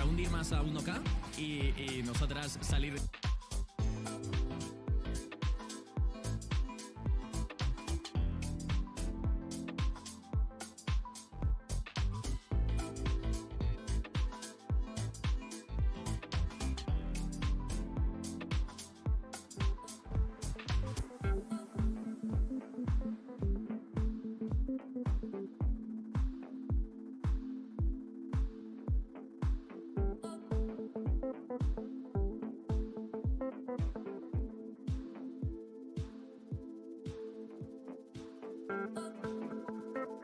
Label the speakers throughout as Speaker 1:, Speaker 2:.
Speaker 1: hundir más a 1K y nosotras salir...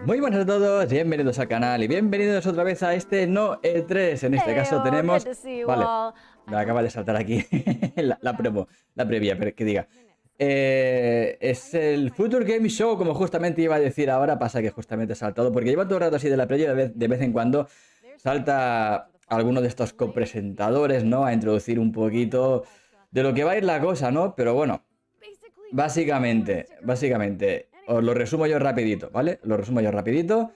Speaker 2: Muy buenas a todos, bienvenidos al canal y bienvenidos otra vez a este no E3. En este caso tenemos... Vale, me acaba de saltar aquí la previa, pero que diga. Es el Future Game Show, como justamente iba a decir ahora, pasa que justamente he saltado, porque lleva todo el rato así de la previa, de vez en cuando salta alguno de estos copresentadores, ¿no? A introducir un poquito de lo que va a ir la cosa, ¿no? Pero bueno, básicamente... Os lo resumo yo rapidito, ¿vale? Lo resumo yo rapidito.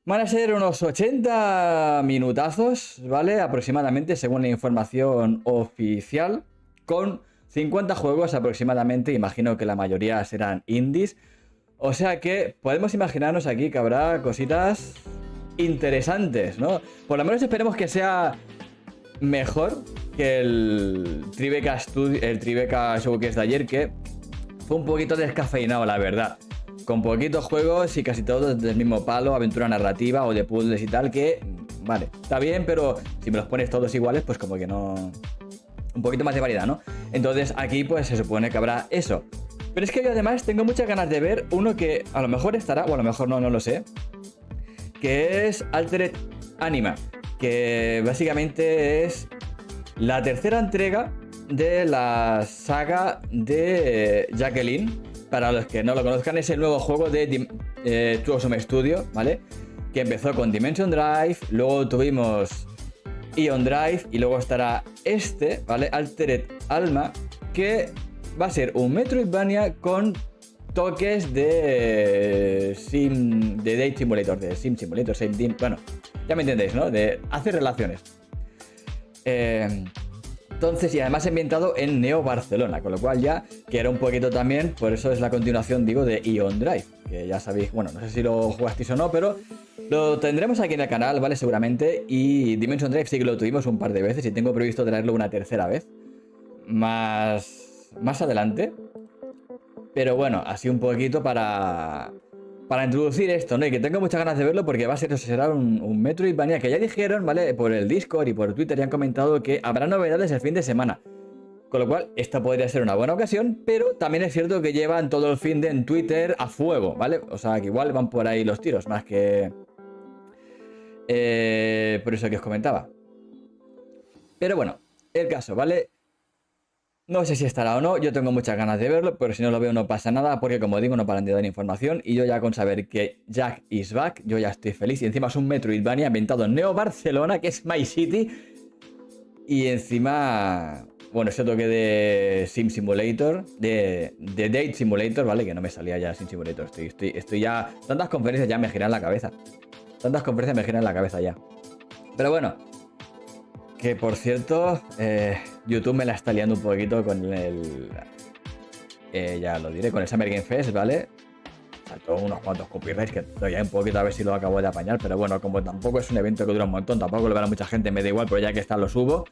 Speaker 2: Van a ser unos 80 minutazos, ¿vale? Aproximadamente, según la información oficial. Con 50 juegos aproximadamente. Imagino que la mayoría serán indies. O sea que podemos imaginarnos aquí que habrá cositas interesantes, ¿no? Por lo menos esperemos que sea mejor que el Tribeca Showcase de ayer, que... fue un poquito descafeinado, la verdad. Con poquitos juegos y casi todos del mismo palo, aventura narrativa o de puzzles y tal, que, vale, está bien, pero si me los pones todos iguales, pues como que no... Un poquito más de variedad, ¿no? Entonces aquí pues se supone que habrá eso. Pero es que yo además tengo muchas ganas de ver uno que a lo mejor estará, o a lo mejor no lo sé, que es Altered Anima, que básicamente es la tercera entrega de la saga de Jacqueline. Para los que no lo conozcan, es el nuevo juego de Two Awesome Studio, ¿vale? Que empezó con Dimension Drive, luego tuvimos Ion Drive y luego estará este, ¿vale? Altered Alma, que va a ser un Metroidvania con toques de Date Simulator, de Sim Simulator, bueno, ya me entendéis, ¿no? De hacer relaciones. Entonces, y además ambientado en Neo Barcelona, con lo cual ya que era un poquito también, por eso es la continuación, digo, de Ion Drive, que ya sabéis, bueno, no sé si lo jugasteis o no, pero lo tendremos aquí en el canal, ¿vale? Seguramente, y Dimension Drive sí que lo tuvimos un par de veces y tengo previsto traerlo una tercera vez, más adelante, pero bueno, así un poquito para introducir esto, ¿no? Y que tengo muchas ganas de verlo porque será un Metroidvania que ya dijeron, ¿vale? Por el Discord y por Twitter ya han comentado que habrá novedades el fin de semana. Con lo cual, esta podría ser una buena ocasión, pero también es cierto que llevan todo el fin de en Twitter a fuego, ¿vale? O sea, que igual van por ahí los tiros, más que... por eso que os comentaba. Pero bueno, el caso, ¿vale? No sé si estará o no, yo tengo muchas ganas de verlo, pero si no lo veo no pasa nada, porque como digo, no paran de dar información, y yo ya con saber que Jack is back, yo ya estoy feliz, y encima es un Metroidvania ambientado en Neo Barcelona, que es My City, y encima, bueno, ese toque de Sim Simulator, de Date Simulator, ¿vale? Que no me salía ya Sim Simulator, estoy ya, tantas conferencias ya me giran la cabeza, ya. Pero bueno, que por cierto, YouTube me la está liando un poquito con el... ya lo diré, con el Summer Game Fest, ¿vale? Saltó unos cuantos copyrights que todavía un poquito a ver si lo acabo de apañar. Pero bueno, como tampoco es un evento que dura un montón, tampoco lo verá mucha gente, me da igual, pero ya que está lo subo.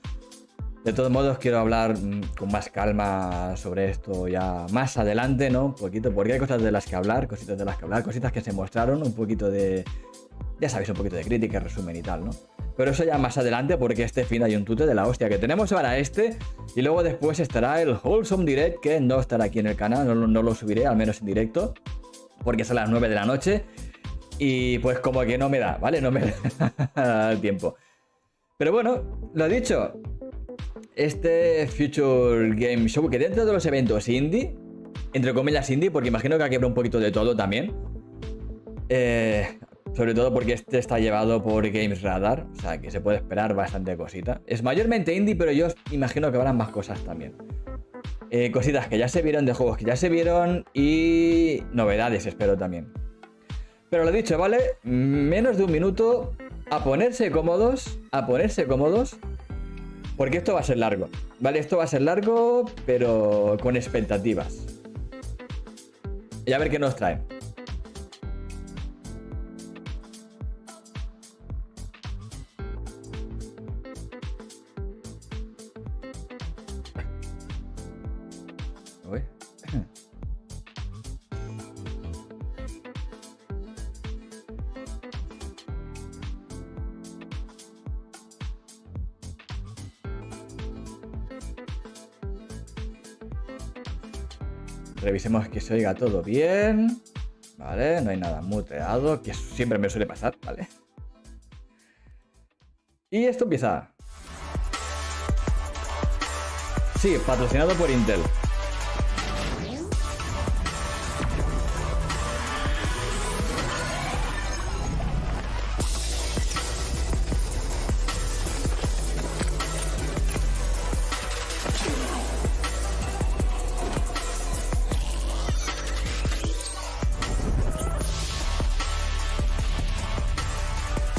Speaker 2: De todos modos, quiero hablar con más calma sobre esto ya más adelante, ¿no? Un poquito, porque hay cosas de las que hablar, cositas que se mostraron, un poquito de... Ya sabéis, un poquito de crítica, resumen y tal, ¿no? Pero eso ya más adelante, porque este fin hay un tute de la hostia que tenemos ahora y luego después estará el Wholesome Direct, que no estará aquí en el canal, no lo subiré, al menos en directo, porque es a las 9 de la noche y pues como que no me da, ¿vale? No me da el tiempo. Pero bueno, lo dicho, este Future Game Show, que dentro de los eventos indie, entre comillas indie, porque imagino que aquí habrá un poquito de todo también, sobre todo porque este está llevado por Games Radar, o sea que se puede esperar bastante cosita. Es mayormente indie, pero yo imagino que habrán más cosas también. Cositas que ya se vieron, de juegos que ya se vieron y novedades, espero también. Pero lo dicho, ¿vale? Menos de un minuto a ponerse cómodos, porque esto va a ser largo, ¿vale? Esto va a ser largo, pero con expectativas. Y a ver qué nos traen. Uy. Revisemos que se oiga todo bien. Vale, no hay nada muteado, que siempre me suele pasar, ¿vale? Y esto empieza. Sí, patrocinado por Intel.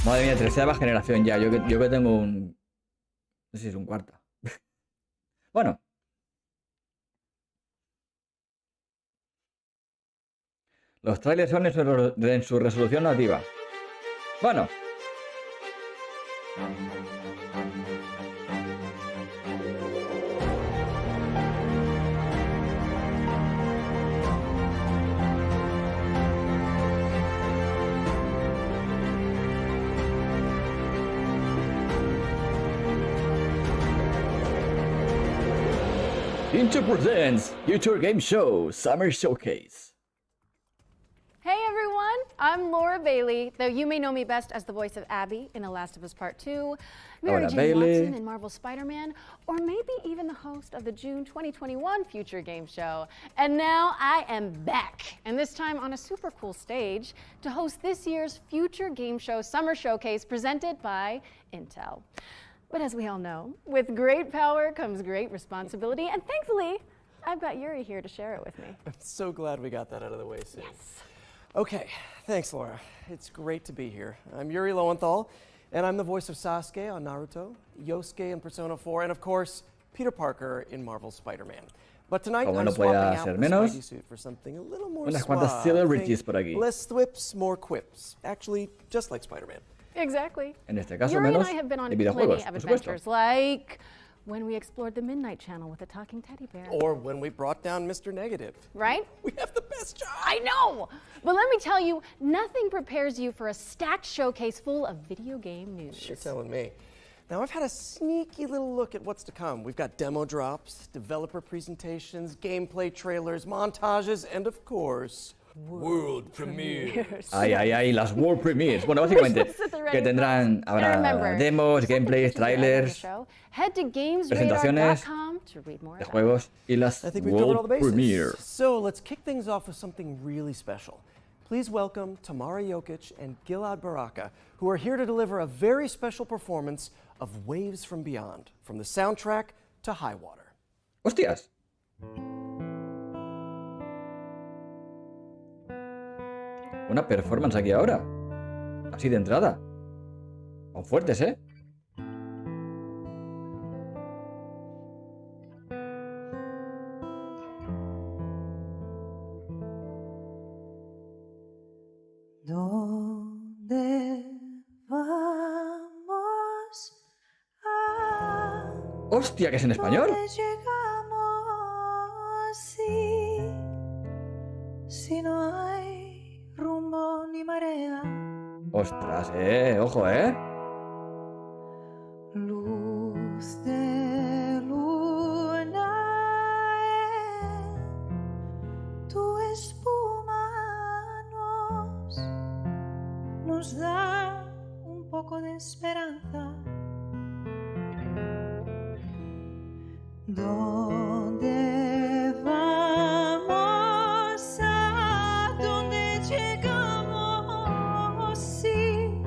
Speaker 2: Madre mía, tercera generación ya. Yo que tengo un... No sé si es un cuarto. Bueno. Los trailers son en su resolución nativa. Bueno. Into presents Future Game Show Summer Showcase.
Speaker 3: Hey everyone, I'm Laura Bailey, though you may know me best as the voice of Abby in The Last of Us Part 2, Mary Jane Watson in Marvel's Spider-Man, or maybe even the host of the June 2021 Future Game Show. And now I am back, and this time on a super cool stage to host this year's Future Game Show Summer Showcase presented by Intel. But as we all know, with great power comes great responsibility, and thankfully, I've got Yuri here to share it with me.
Speaker 4: I'm so glad we got that out of the way soon.
Speaker 3: Yes.
Speaker 4: Okay, thanks, Laura. It's great to be here. I'm Yuri Lowenthal, and I'm the voice of Sasuke on Naruto, Yosuke in Persona 4, and of course, Peter Parker in Marvel's Spider-Man. But tonight, I'm swapping out the Spidey suit for something a little more suave.
Speaker 2: Celebrities por aquí.
Speaker 4: Less thwips, more quips. Actually, just like Spider-Man.
Speaker 3: Exactly.
Speaker 2: En este caso,
Speaker 3: Yuri
Speaker 2: menos
Speaker 3: and I have been on
Speaker 2: de
Speaker 3: plenty
Speaker 2: videojuegos,
Speaker 3: of
Speaker 2: por supuesto.
Speaker 3: adventures, like when we explored the Midnight Channel with a talking teddy bear.
Speaker 4: Or when we brought down Mr. Negative.
Speaker 3: Right?
Speaker 4: We have the best job.
Speaker 3: I know! But let me tell you, nothing prepares you for a stacked showcase full of video game news.
Speaker 4: You're telling me. Now, I've had a sneaky little look at what's to come. We've got demo drops, developer presentations, gameplay trailers, montages, and of course, world premieres.
Speaker 2: Ay, las World Premieres. Bueno, básicamente, que tendrán, habrá demos, gameplays, trailers, presentaciones de juegos y las World Premieres.
Speaker 4: So, let's kick things off with something really special. Please welcome Tamara Jokic and Gilad Baraka, who are here to deliver a very special performance of Waves from Beyond, from the soundtrack to High Water.
Speaker 2: ¡Hostias! Una performance aquí ahora. Así de entrada. Son fuertes, ¿eh?
Speaker 5: ¿Dónde vamos a...
Speaker 2: ¡Hostia, que es en español!
Speaker 5: ¿Dónde llegamos? Sí, si no hay rumbo ni marea.
Speaker 2: ¡Ostras, ojo,
Speaker 5: Luz de luna tu espuma nos da un poco de esperanza. ¿Dónde vamos? ¿A dónde llegamos? Sí,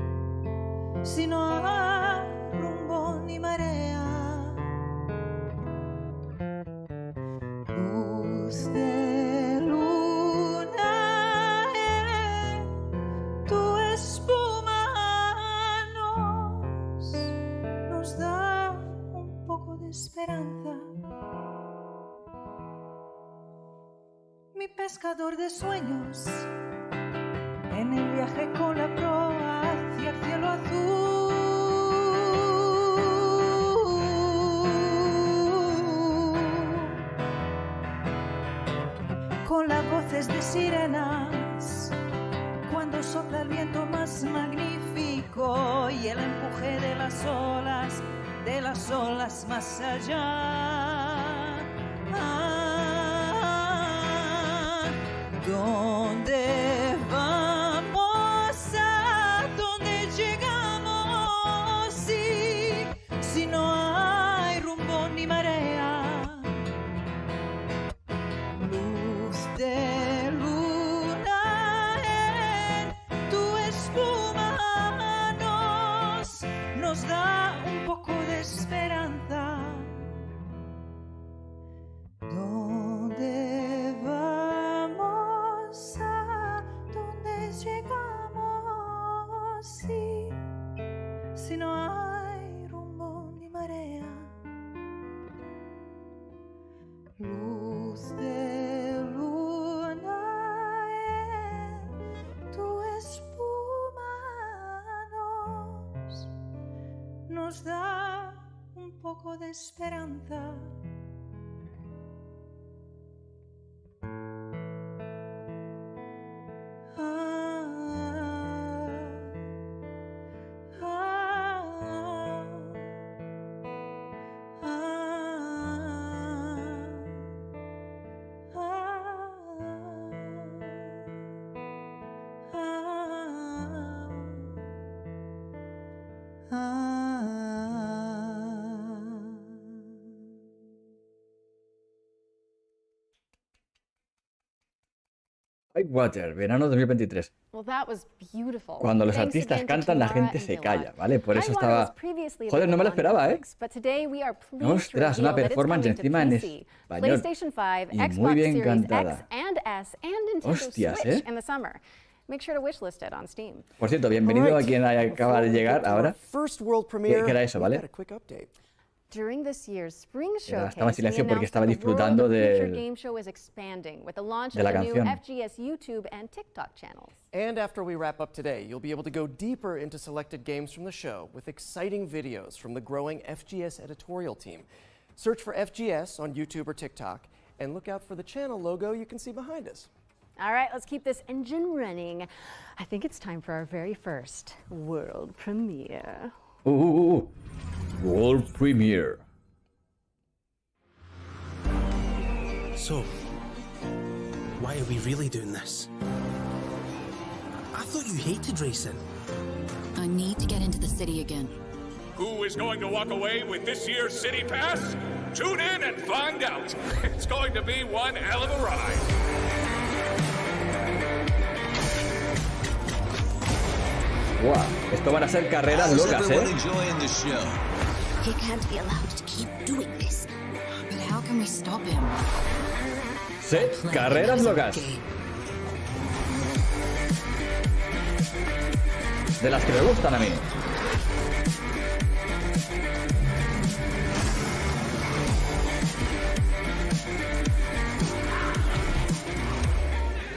Speaker 5: si no hay rumbo ni marea. Luz de luna espuma nos da un poco de esperanza. Mi pescador de sueños, en el viaje con la proa hacia el cielo azul. Con las voces de sirenas, cuando sopla el viento más magnífico y el empuje de las olas más allá. ¿Dónde vamos? ¿A dónde llegamos? Si no hay rumbo ni marea. Luz de luna en tu espuma nos da un poco de esperanza. ¿Dónde vamos? ¿A dónde llegamos? Si no hay rumbo ni marea. Luz de luna en tu espuma nos da un poco de esperanza.
Speaker 2: Water, verano 2023.
Speaker 3: Well, that was beautiful.
Speaker 2: Cuando los
Speaker 3: Thanks
Speaker 2: artistas
Speaker 3: again to
Speaker 2: cantan, la
Speaker 3: Tamara
Speaker 2: gente
Speaker 3: and
Speaker 2: se
Speaker 3: Hila.
Speaker 2: calla, ¿vale? Por eso
Speaker 3: Highwater was
Speaker 2: estaba...
Speaker 3: previously
Speaker 2: Joder, no me lo
Speaker 3: available on
Speaker 2: esperaba, ¿eh?
Speaker 3: Netflix, but today we are pleased to
Speaker 2: Ostras,
Speaker 3: reveal
Speaker 2: una
Speaker 3: that it's
Speaker 2: performance
Speaker 3: coming to
Speaker 2: encima en
Speaker 3: PC,
Speaker 2: español.
Speaker 3: PlayStation 5,
Speaker 2: Y muy
Speaker 3: Xbox
Speaker 2: bien
Speaker 3: Series
Speaker 2: cantada.
Speaker 3: X and S, and Nintendo
Speaker 2: Hostias,
Speaker 3: Switch
Speaker 2: ¿eh?
Speaker 3: in the summer. Make sure to wishlist it on Steam.
Speaker 2: Por cierto, bienvenido a quien acaba de llegar ahora.
Speaker 4: First world
Speaker 2: ¿Qué
Speaker 4: premiere,
Speaker 2: era eso,
Speaker 4: we've
Speaker 2: vale?
Speaker 4: got a quick update.
Speaker 3: During this year's spring showcase,
Speaker 2: estaba en silencio
Speaker 3: we
Speaker 2: porque
Speaker 3: announced
Speaker 2: estaba
Speaker 3: that the world
Speaker 2: disfrutando
Speaker 3: of the featured
Speaker 2: del-
Speaker 3: game show is expanding with the launch
Speaker 2: de
Speaker 3: of
Speaker 2: la
Speaker 3: the new
Speaker 2: canción.
Speaker 3: FGS YouTube and TikTok channels.
Speaker 4: And after we wrap up today, you'll be able to go deeper into selected games from the show with exciting videos from the growing FGS editorial team. Search for FGS on YouTube or TikTok and look out for the channel logo you can see behind us.
Speaker 3: All right, let's keep this engine running. I think it's time for our very first world premiere.
Speaker 2: World Premiere.
Speaker 6: So, why are we really doing this? I thought you hated racing.
Speaker 7: I need to get into the city again.
Speaker 8: Who is going to walk away with this year's City Pass? Tune in and find out. It's going to be one hell of a ride.
Speaker 2: Buah, esto van a ser carreras locas, ¿eh?
Speaker 7: He can't be allowed to keep doing this. But how can we stop him?
Speaker 2: Sí, carreras locas. De las que me gustan a mí.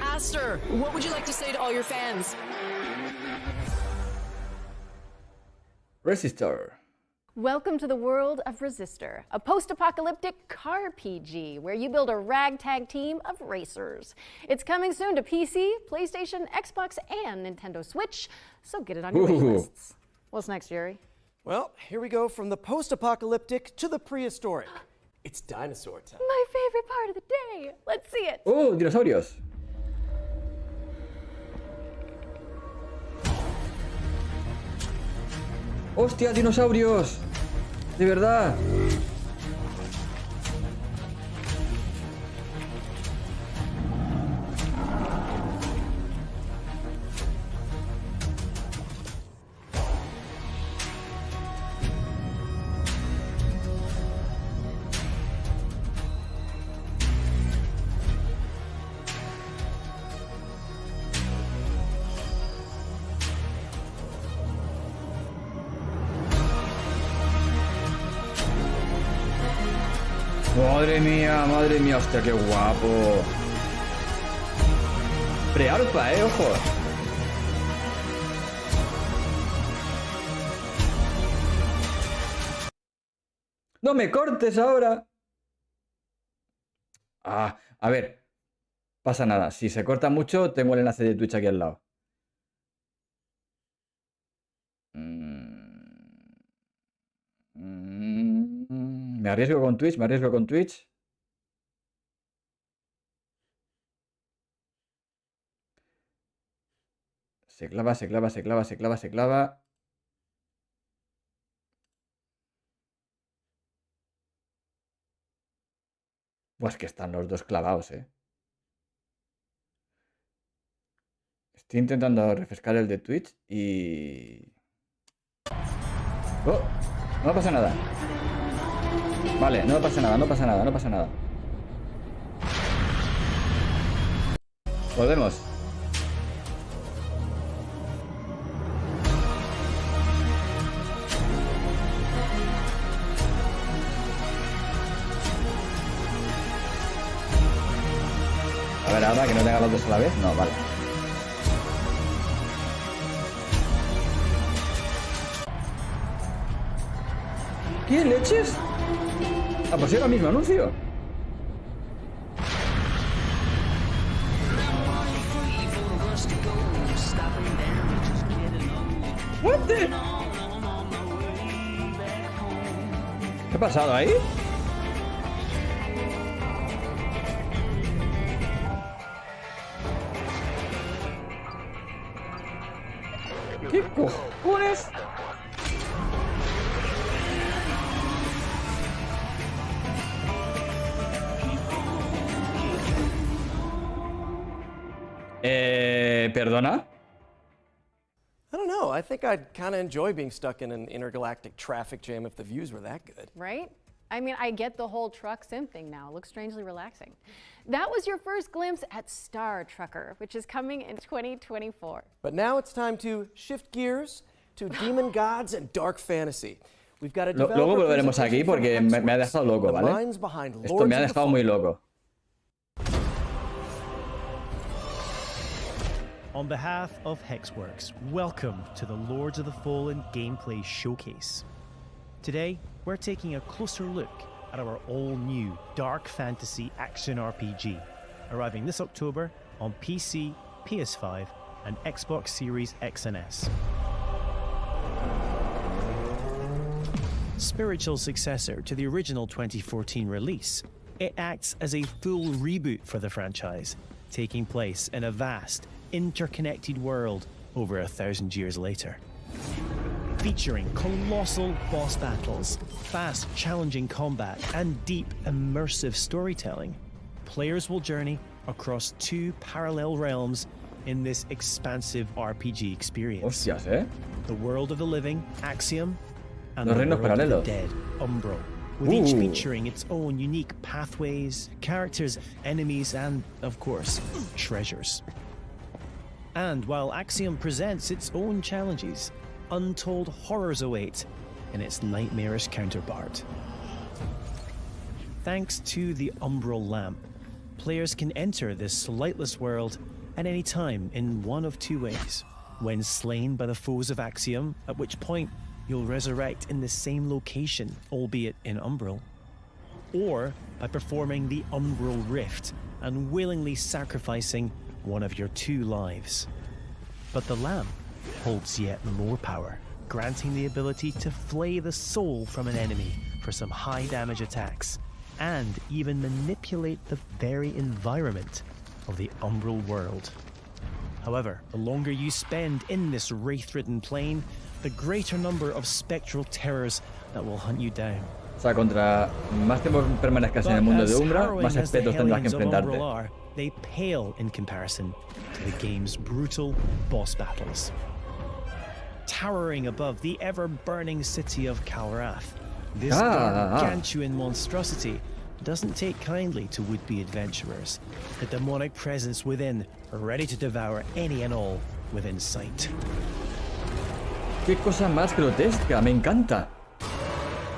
Speaker 9: Aster, what would you like to say to all your fans?
Speaker 2: Resistor.
Speaker 3: Welcome to the world of Resistor, a post-apocalyptic car PG where you build a ragtag team of racers. It's coming soon to PC, PlayStation, Xbox, and Nintendo Switch, so get it on your wish lists. What's next, Yuri?
Speaker 4: Well, here we go from the post-apocalyptic to the prehistoric. It's dinosaur time.
Speaker 3: My favorite part of the day. Let's see it.
Speaker 2: Dinosaurios. ¡Hostia, dinosaurios! ¡De verdad! Madre mía, hostia, qué guapo. Prearpa, ojo. ¡No me cortes ahora! Ah, a ver. Pasa nada. Si se corta mucho, tengo el enlace de Twitch aquí al lado. Me arriesgo con Twitch, me arriesgo con Twitch. Se clava, se clava, se clava, se clava, se clava. Pues que están los dos clavados, Estoy intentando refrescar el de Twitch y... ¡Oh! No pasa nada. Vale, no pasa nada, no pasa nada, no pasa nada. Volvemos. A ver, ahora que no tenga los dos a la vez. No, vale. ¿Qué leches? Ah, pues era el mismo anuncio. What the... ¿Qué ha pasado ahí? ¿Qué cojones? ¿Perdona?
Speaker 4: I don't know. I think I'd kind of enjoy being stuck in an intergalactic traffic jam if the views were that good.
Speaker 3: Right? I mean, I get the whole truck sim thing now. It looks strangely relaxing. That was your first glimpse at Star Trucker, which is coming in 2024.
Speaker 4: But now it's time to shift gears to demon gods and dark fantasy. We've got a
Speaker 2: Luego volveremos aquí porque me ha dejado loco, ¿vale? Esto me ha dejado muy loco.
Speaker 10: On behalf of Hexworks, welcome to the Lords of the Fallen Gameplay Showcase. Today, we're taking a closer look at our all-new dark fantasy action RPG, arriving this October on PC, PS5, and Xbox Series X and S. Spiritual successor to the original 2014 release, it acts as a full reboot for the franchise, taking place in a vast, interconnected world over 1,000 years later. Featuring colossal boss battles, fast, challenging combat, and deep, immersive storytelling, players will journey across two parallel realms in this expansive RPG experience.
Speaker 2: Hostias,
Speaker 10: The world of the living, Axiom, and
Speaker 2: Los
Speaker 10: the
Speaker 2: reinos
Speaker 10: world of the
Speaker 2: paralelos.
Speaker 10: dead, Umbral, with each featuring its own unique pathways, characters, enemies, and, of course, treasures. And while Axiom presents its own challenges, untold horrors await in its nightmarish counterpart. Thanks to the Umbral Lamp, players can enter this lightless world at any time in one of two ways. When slain by the foes of Axiom, at which point you'll resurrect in the same location, albeit in Umbral, or by performing the Umbral Rift and willingly sacrificing one of your two lives. But the lamp holds yet more power, granting the ability to flay the soul from an enemy for some high damage attacks, and even manipulate the very environment of the Umbral world. However, the longer you spend in this wraith-ridden plane, the greater number of spectral terrors that will hunt you down.
Speaker 2: O sea, contra más tiempo permanezcas en el mundo de Umbra, más espetos tendrás que enfrentarte.
Speaker 10: They pale in comparison to the game's brutal boss battles. Towering above the ever-burning city of Calrath, this gargantuan monstrosity doesn't take kindly to would-be adventurers, the demonic presence within, ready to devour any and all within sight.
Speaker 2: ¡Qué cosa más grotesca! ¡Me encanta!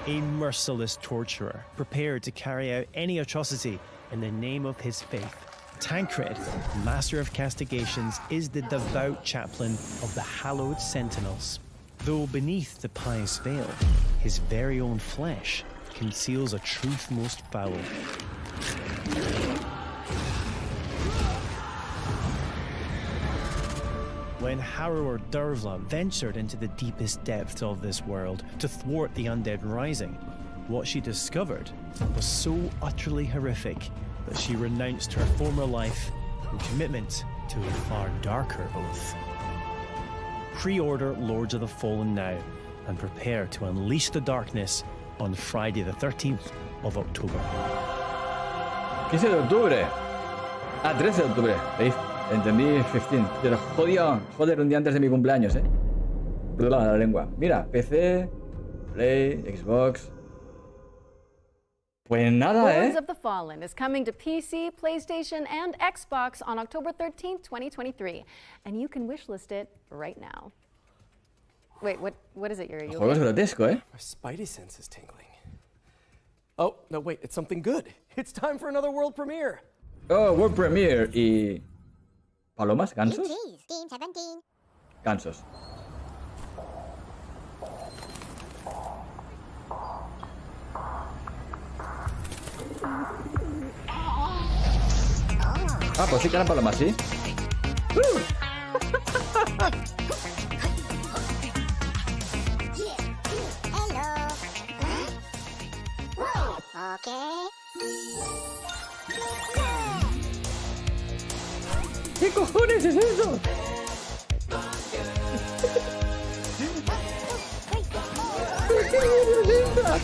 Speaker 10: a merciless torturer prepared to carry out any atrocity in the name of his faith. Tancred, master of castigations, is the devout chaplain of the hallowed sentinels. Though beneath the pious veil, his very own flesh conceals a truth most foul. When Harrower Dervla ventured into the deepest depths of this world to thwart the undead rising, what she discovered was so utterly horrific that she renounced her former life in commitment to a far darker oath. Pre-order Lords of the Fallen now and prepare to unleash the darkness on Friday the 13th of October.
Speaker 2: 15 de octubre. Ah, 13 de octubre. ¿Veis? Entendí 15. Pero joder, un día antes de mi cumpleaños, ¿eh? Perdón, la lengua. Mira, PC, Play, Xbox. Pues nada,
Speaker 3: Lords of the Fallen is coming to PC, PlayStation, and Xbox on October 13th, 2023. And you can wishlist it right now. Wait, what is it, Yuri?
Speaker 2: El juego es grotesco, ¿eh?
Speaker 4: My spidey sense is tingling. Oh, no, wait, it's something good. It's time for another world premiere.
Speaker 2: Oh, world premiere. ¿Y palomas? ¿Gansos? Gansos. Ah, pues sí que eran palomas, ¿sí? ¿Qué cojones es eso? ¿Qué es eso?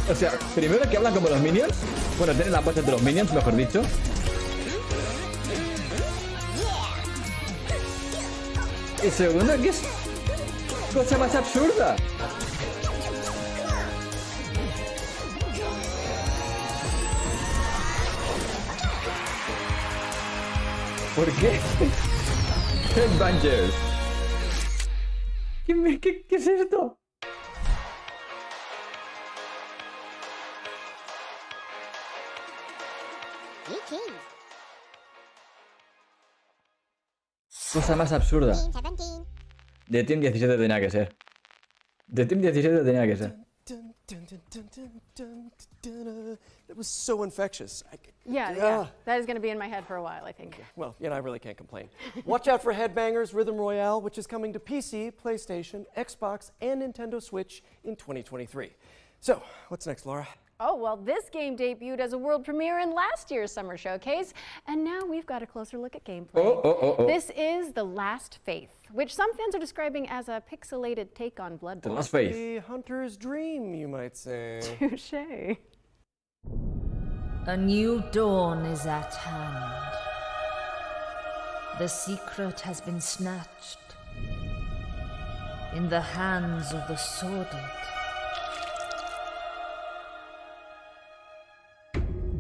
Speaker 2: O sea, primero que hablan como los minions. Bueno, tienen las voces de los minions, mejor dicho. Y segundo, ¿qué es cosa más absurda? ¿Por qué? Headbangers. ¿Qué es esto? Cosa más absurda. De Team 17 tenía que ser. De Team 17 tenía que ser.
Speaker 4: That was so infectious.
Speaker 3: Yeah. That is going to be in my head for a while, I think.
Speaker 4: Well, I really can't complain. Watch out for Headbangers Rhythm Royale, which is coming to PC, PlayStation, Xbox, and Nintendo Switch in 2023. So, what's next, Laura?
Speaker 3: Oh, well, this game debuted as a world premiere in last year's Summer Showcase, and now we've got a closer look at gameplay. This is The Last Faith, which some fans are describing as a pixelated take on Bloodborne.
Speaker 2: The Last Faith.
Speaker 4: A hunter's dream, you might say.
Speaker 3: Touché.
Speaker 11: A new dawn is at hand. The secret has been snatched in the hands of the sordid.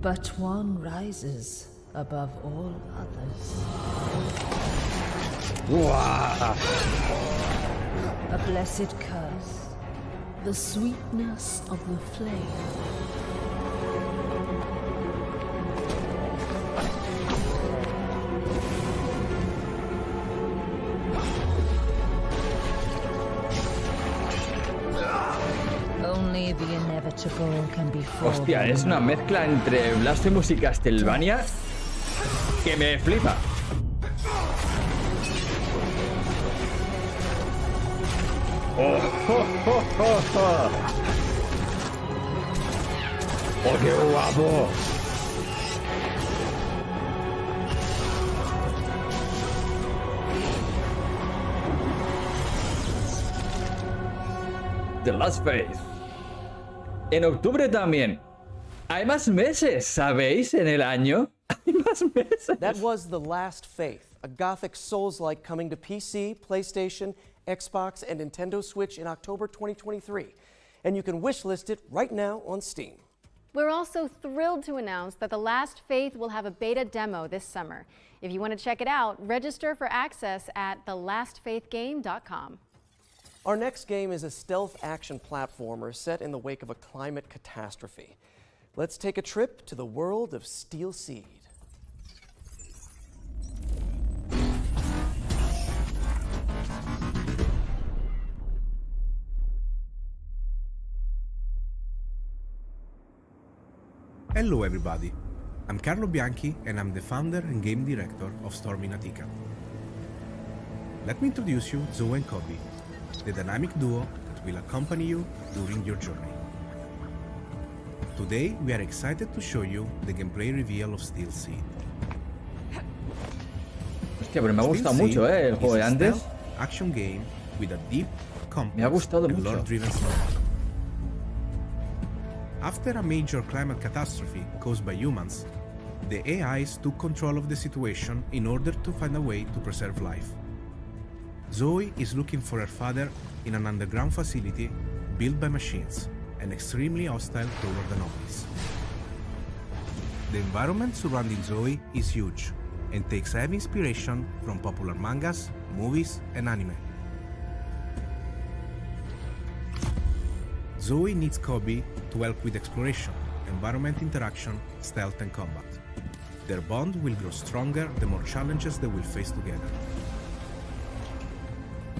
Speaker 11: But one rises above all others.
Speaker 2: Wow.
Speaker 11: A blessed curse, the sweetness of the flame. Only the inevitable can be formed.
Speaker 2: Hostia, es una mezcla entre Blasphemous y Castlevania que me flipa. ¡Oh, qué guapo! The Last Faith. En octubre también. Hay más meses, ¿sabéis? En el año. Hay más meses.
Speaker 4: That was The Last Faith, a gothic Souls-like coming to PC, PlayStation, Xbox, and Nintendo Switch in October 2023. And you can wishlist it right now on Steam.
Speaker 3: We're also thrilled to announce that The Last Faith will have a beta demo this summer. If you want to check it out, register for access at thelastfaithgame.com.
Speaker 4: Our next game is a stealth action platformer set in the wake of a climate catastrophe. Let's take a trip to the world of Steel Seed.
Speaker 12: Hello everybody, I'm Carlo Bianchi and I'm the founder and game director of Storm in Attica. Let me introduce you Zoe and Kobe, the dynamic duo that will accompany you during your journey. Today we are excited to show you the gameplay reveal of Steel Seed.
Speaker 2: Hostia, pero me ha gustado mucho, el juego de antes.
Speaker 12: Action game with a deep, complex,
Speaker 2: me ha gustado
Speaker 12: and
Speaker 2: mucho.
Speaker 12: lore-driven story. After a major climate catastrophe caused by humans, the AIs took control of the situation in order to find a way to preserve life. Zoe is looking for her father in an underground facility built by machines and extremely hostile toward anomalies. The environment surrounding Zoe is huge and takes heavy inspiration from popular mangas, movies, and anime. Zoe needs Kobe to help with exploration, environment interaction, stealth, and combat. Their bond will grow stronger the more challenges they will face together.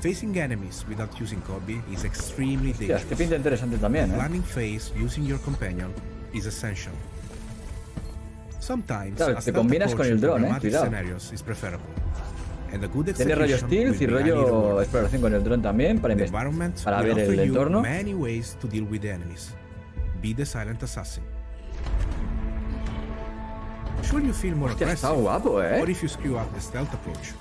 Speaker 12: Facing enemies without using Kobe is extremely dangerous.
Speaker 2: Este pinta interesante también,
Speaker 12: The planning phase using your companion is essential. Sometimes
Speaker 2: claro,
Speaker 12: a
Speaker 2: te
Speaker 12: stealth
Speaker 2: combinas con
Speaker 12: approach
Speaker 2: el
Speaker 12: to
Speaker 2: dron,
Speaker 12: dramatic
Speaker 2: cuidado.
Speaker 12: scenarios is preferable. And a good
Speaker 2: Tiene rollo
Speaker 12: execution
Speaker 2: stealth y
Speaker 12: will be highly
Speaker 2: rollo
Speaker 12: rewarded.
Speaker 2: exploración con el dron también para,
Speaker 12: The environment
Speaker 2: para
Speaker 12: will
Speaker 2: ver
Speaker 12: offer
Speaker 2: el
Speaker 12: you
Speaker 2: entorno.
Speaker 12: many ways to deal with the enemies. Be the silent assassin. Should you feel more
Speaker 2: Hostia, está
Speaker 12: aggressive,
Speaker 2: guapo,
Speaker 12: or if you screw up the stealth approach,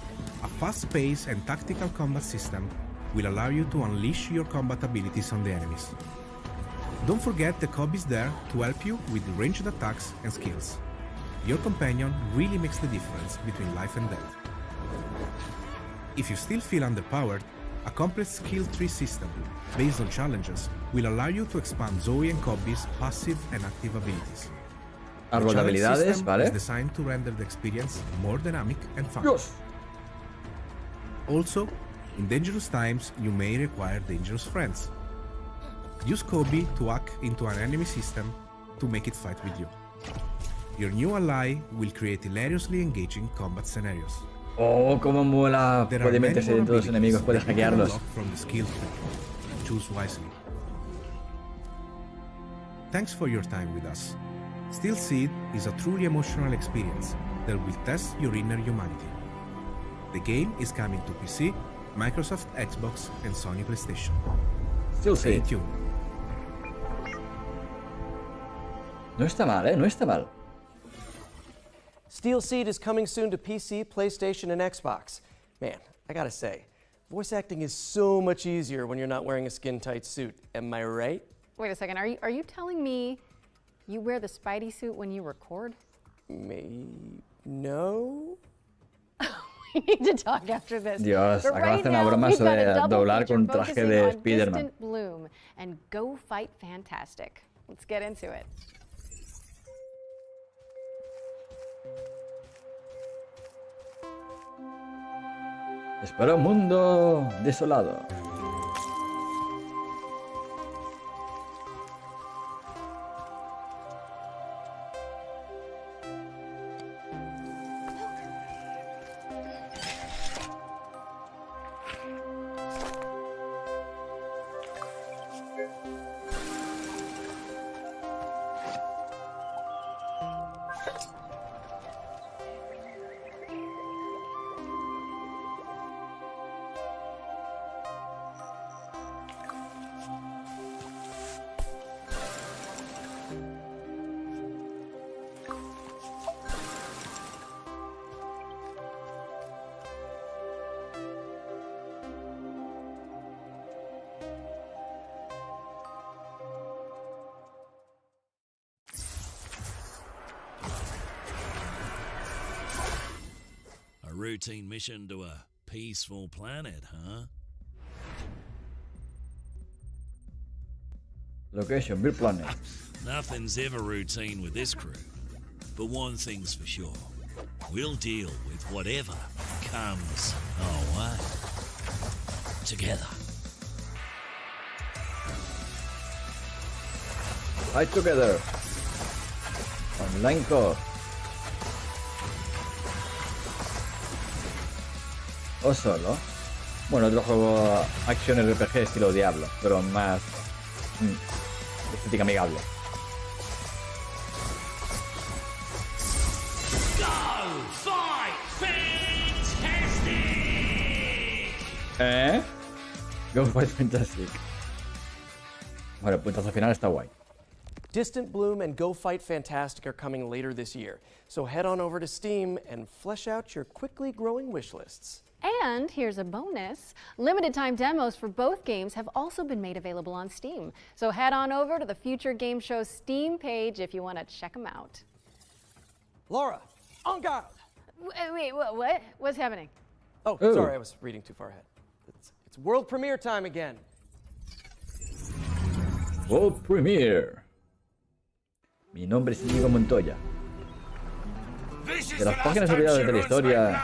Speaker 12: a fast-paced and tactical combat system will allow you to unleash your combat abilities on the enemies. Don't forget the Kobe is there to help you with ranged attacks and skills. Your companion really makes the difference between life and death. If you still feel underpowered, a complex skill tree system based on challenges will allow you to expand Zoe and Kobe's passive and active abilities.
Speaker 2: Árbol de habilidades, ¿vale?
Speaker 12: Is designed to render the experience more dynamic and fun.
Speaker 2: Dios.
Speaker 12: Also, in dangerous times, you may require dangerous friends. Use Kobe to hack into an enemy system to make it fight with you. Your new ally will create hilariously engaging combat scenarios.
Speaker 2: Oh, cómo mola.
Speaker 12: There
Speaker 2: Puede
Speaker 12: are many
Speaker 2: meterse
Speaker 12: more
Speaker 2: dentro de los enemigos, puede
Speaker 12: abilities that you can
Speaker 2: hackearlos.
Speaker 12: unlock from the skill tree. Choose wisely. Thanks for your time with us. Steel Seed is a truly emotional experience that will test your inner humanity. The game is coming to PC, Microsoft Xbox, and Sony PlayStation.
Speaker 2: Steel
Speaker 12: Stay
Speaker 2: Seed.
Speaker 12: tuned.
Speaker 2: No está mal, no está mal.
Speaker 4: Steel Seed is coming soon to PC, PlayStation, and Xbox. Man, I gotta say, voice acting is so much easier when you're not wearing a skin-tight suit. Am I right?
Speaker 3: Wait a second, are you telling me you wear the Spidey suit when you record?
Speaker 4: No?
Speaker 3: We need to talk after this.
Speaker 2: Dios,
Speaker 3: But
Speaker 2: acaba de hacer una
Speaker 3: now,
Speaker 2: broma
Speaker 3: we've
Speaker 2: sobre
Speaker 3: got a double
Speaker 2: doblar
Speaker 3: feature
Speaker 2: con traje
Speaker 3: focusing
Speaker 2: de
Speaker 3: on
Speaker 2: Spider-Man.
Speaker 3: Distant Bloom and Go Fight Fantastic. Let's get into it.
Speaker 2: Espera un mundo desolado.
Speaker 13: A routine mission to a peaceful planet, huh?
Speaker 2: Location, Build Planet.
Speaker 13: Nothing's ever routine with this crew. But one thing's for sure. We'll deal with whatever comes our way. Together.
Speaker 2: Fight together. Online co. O solo. Bueno, otro juego acción RPG estilo Diablo, pero más estética amigable. Go Fight Fantastic. Bueno, el puntazo final está guay.
Speaker 4: Distant Bloom and Go Fight Fantastic are coming later this year, so head on over to Steam and flesh out your quickly growing wish lists.
Speaker 3: And here's a bonus. Limited time demos for both games have also been made available on Steam. So head on over to the Future Game Show's Steam page if you want to check them out.
Speaker 4: Laura, en garde!
Speaker 3: Wait, what? What's happening?
Speaker 4: Oh, sorry, I was reading too far ahead. It's world premiere time again.
Speaker 2: World premiere. Mi nombre es Diego Montoya. De las páginas olvidadas de la historia.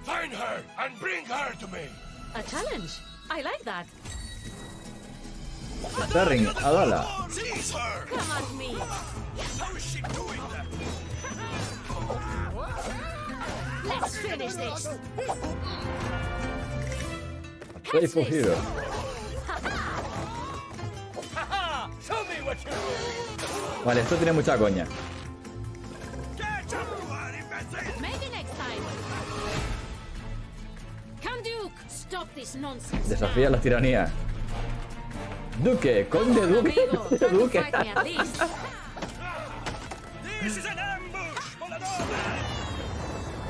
Speaker 8: Find her and bring her to me.
Speaker 11: A challenge. I like that.
Speaker 2: Starring Adala.
Speaker 8: Seize her.
Speaker 11: Come at me.
Speaker 8: How is she doing that?
Speaker 11: Let's finish this.
Speaker 2: A playful hero.
Speaker 8: Show me what you're doing.
Speaker 2: Vale, esto tiene mucha coña.
Speaker 11: Maybe next time. Come, Duke. Stop this nonsense.
Speaker 2: Desafía la tiranía. Duque, conde Duque. Duque.
Speaker 8: This is an ambush.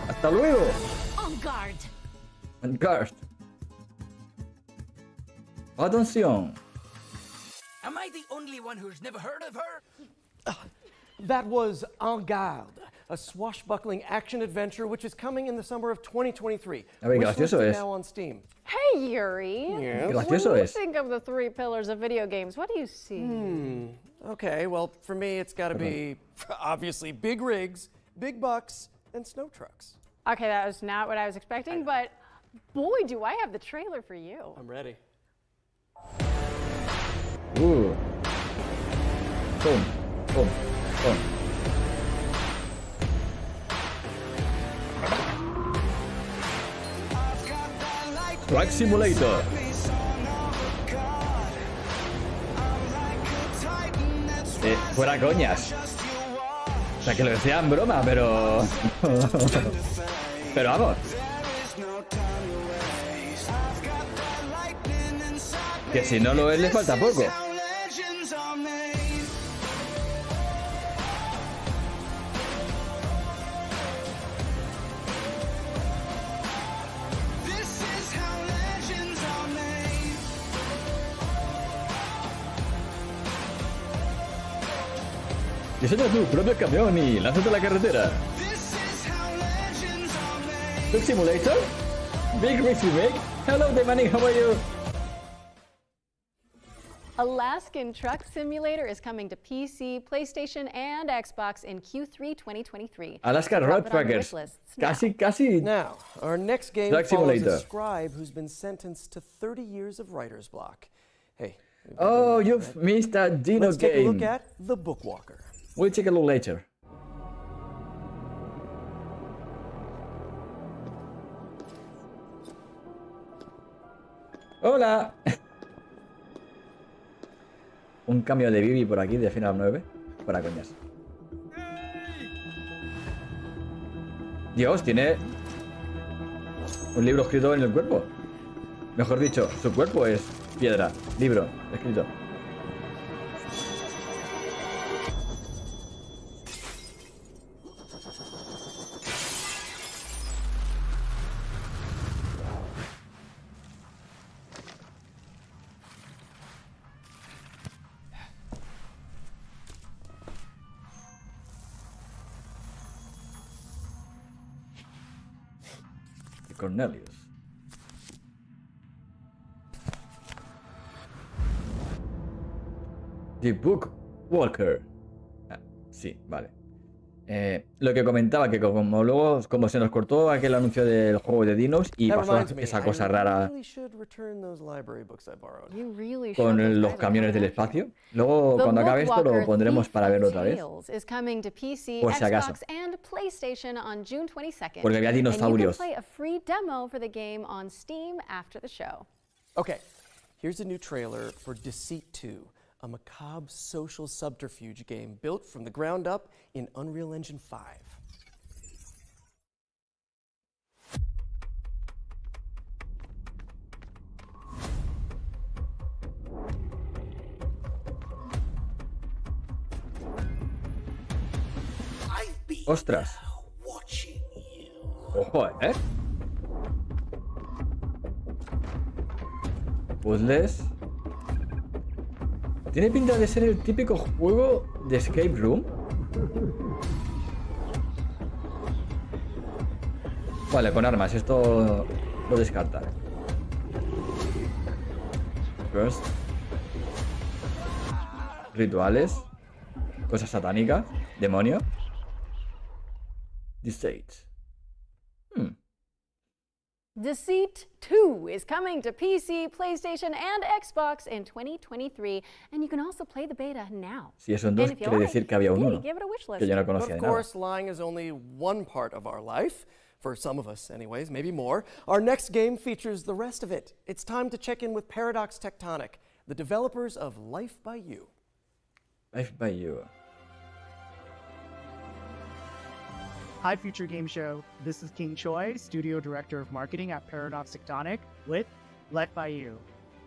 Speaker 2: Hasta luego.
Speaker 11: On guard.
Speaker 2: On guard. Atención.
Speaker 14: Am I the only one who's never heard of her?
Speaker 4: That was En Garde, a swashbuckling action-adventure which is coming in the summer of 2023.
Speaker 2: A ver, gracioso es.
Speaker 4: Now on Steam.
Speaker 3: Hey, Yuri.
Speaker 4: Yes?
Speaker 2: Gracioso
Speaker 3: When you
Speaker 2: es.
Speaker 3: think of the three pillars of video games, what do you see?
Speaker 4: Okay, well, for me, it's got to be, obviously, big rigs, big bucks, and snow trucks.
Speaker 3: Okay, that was not what I was expecting, but boy, do I have the trailer for you.
Speaker 4: I'm ready.
Speaker 2: Boom, boom, boom. Truck Simulator. Fuera coñas. O sea, que lo decía en broma, pero... pero vamos. Que si no lo es, le falta poco. Diseña tu propio camión y lánzate a la carretera. Truck Simulator? Big Race Remake? Hello, Demanding, how are you?
Speaker 3: Alaskan Truck Simulator is coming to PC, PlayStation, and Xbox in Q3 2023.
Speaker 2: Alaska Road Trackers. Casi.
Speaker 4: Now, our next game
Speaker 2: Truck
Speaker 4: follows
Speaker 2: Simulator.
Speaker 4: a scribe who's been sentenced to 30 years of writer's block. Hey.
Speaker 2: Oh, you've missed that Dino
Speaker 4: Let's
Speaker 2: game.
Speaker 4: take a look at The Bookwalker.
Speaker 2: We'll take a look later. Hola. Un cambio de Bibi por aquí de final 9. Para coñas. Dios, tiene un libro escrito en el cuerpo. Mejor dicho, su cuerpo es piedra. Libro escrito. Cornelius. The Book Walker. Ah, sí, vale. Lo que comentaba, que como luego, como se nos cortó aquel anuncio del juego de dinos y pasó esa cosa rara con los camiones del espacio, luego cuando acabe esto lo pondremos para verlo otra vez, por si acaso, porque había dinosaurios.
Speaker 4: Okay, here's a new trailer for Deceit 2. A macabre social subterfuge game built from the ground up in Unreal Engine 5.
Speaker 2: ¡Ostras! ¡Ojo, Puzzles. Tiene pinta de ser el típico juego de escape room. Vale, con armas, esto lo descarta. First. Rituales. Cosas satánicas. Demonio. Deceit.
Speaker 3: Deceit 2 is coming to PC, PlayStation, and Xbox in 2023, and you can also play the beta now.
Speaker 2: Si es un 2, quiere decir que había un 1, que yo no conocía de nada.
Speaker 4: Of course, lying is only one part of our life, for some of us anyways, maybe more. Our next game features the rest of it. It's time to check in with Paradox Tectonic, the developers of Life by You.
Speaker 2: Life by You.
Speaker 15: Hi, Future Game Show. This is King Choi, Studio Director of Marketing at Paradox Tectonic with Life by You.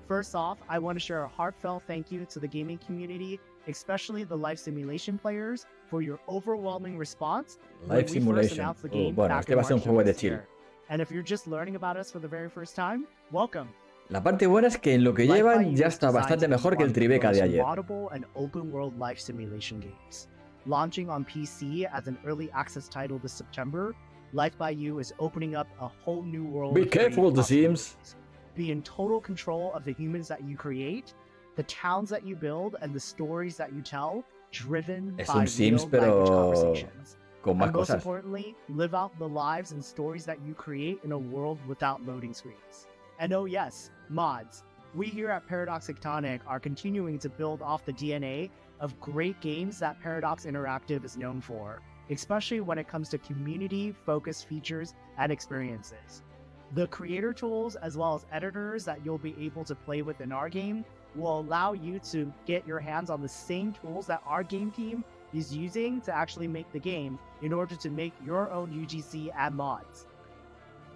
Speaker 15: First off, I want to share a heartfelt thank you to the gaming community, especially the life simulation players, for your overwhelming response when we first announced the game back in March of this year. And if you're just learning about us for the very first time, welcome.
Speaker 2: La parte buena es que en lo que llevan ya está bastante mejor que el Tribeca de ayer.
Speaker 15: And open world life simulation games. Launching on PC as an early access title this September, Life by You is opening up a whole new world.
Speaker 2: Be careful, The Sims.
Speaker 15: Be in total control of the humans that you create, the towns that you build, and the stories that you tell, driven by
Speaker 2: Sims,
Speaker 15: real language conversations.
Speaker 2: Con más
Speaker 15: and most
Speaker 2: cosas.
Speaker 15: importantly, live out the lives and stories that you create in a world without loading screens. And oh yes, mods. We here at Paradox Tectonic are continuing to build off the DNA of great games that Paradox Interactive is known for, especially when it comes to community-focused features and experiences. The creator tools as well as editors that you'll be able to play with in our game will allow you to get your hands on the same tools that our game team is using to actually make the game in order to make your own UGC and mods.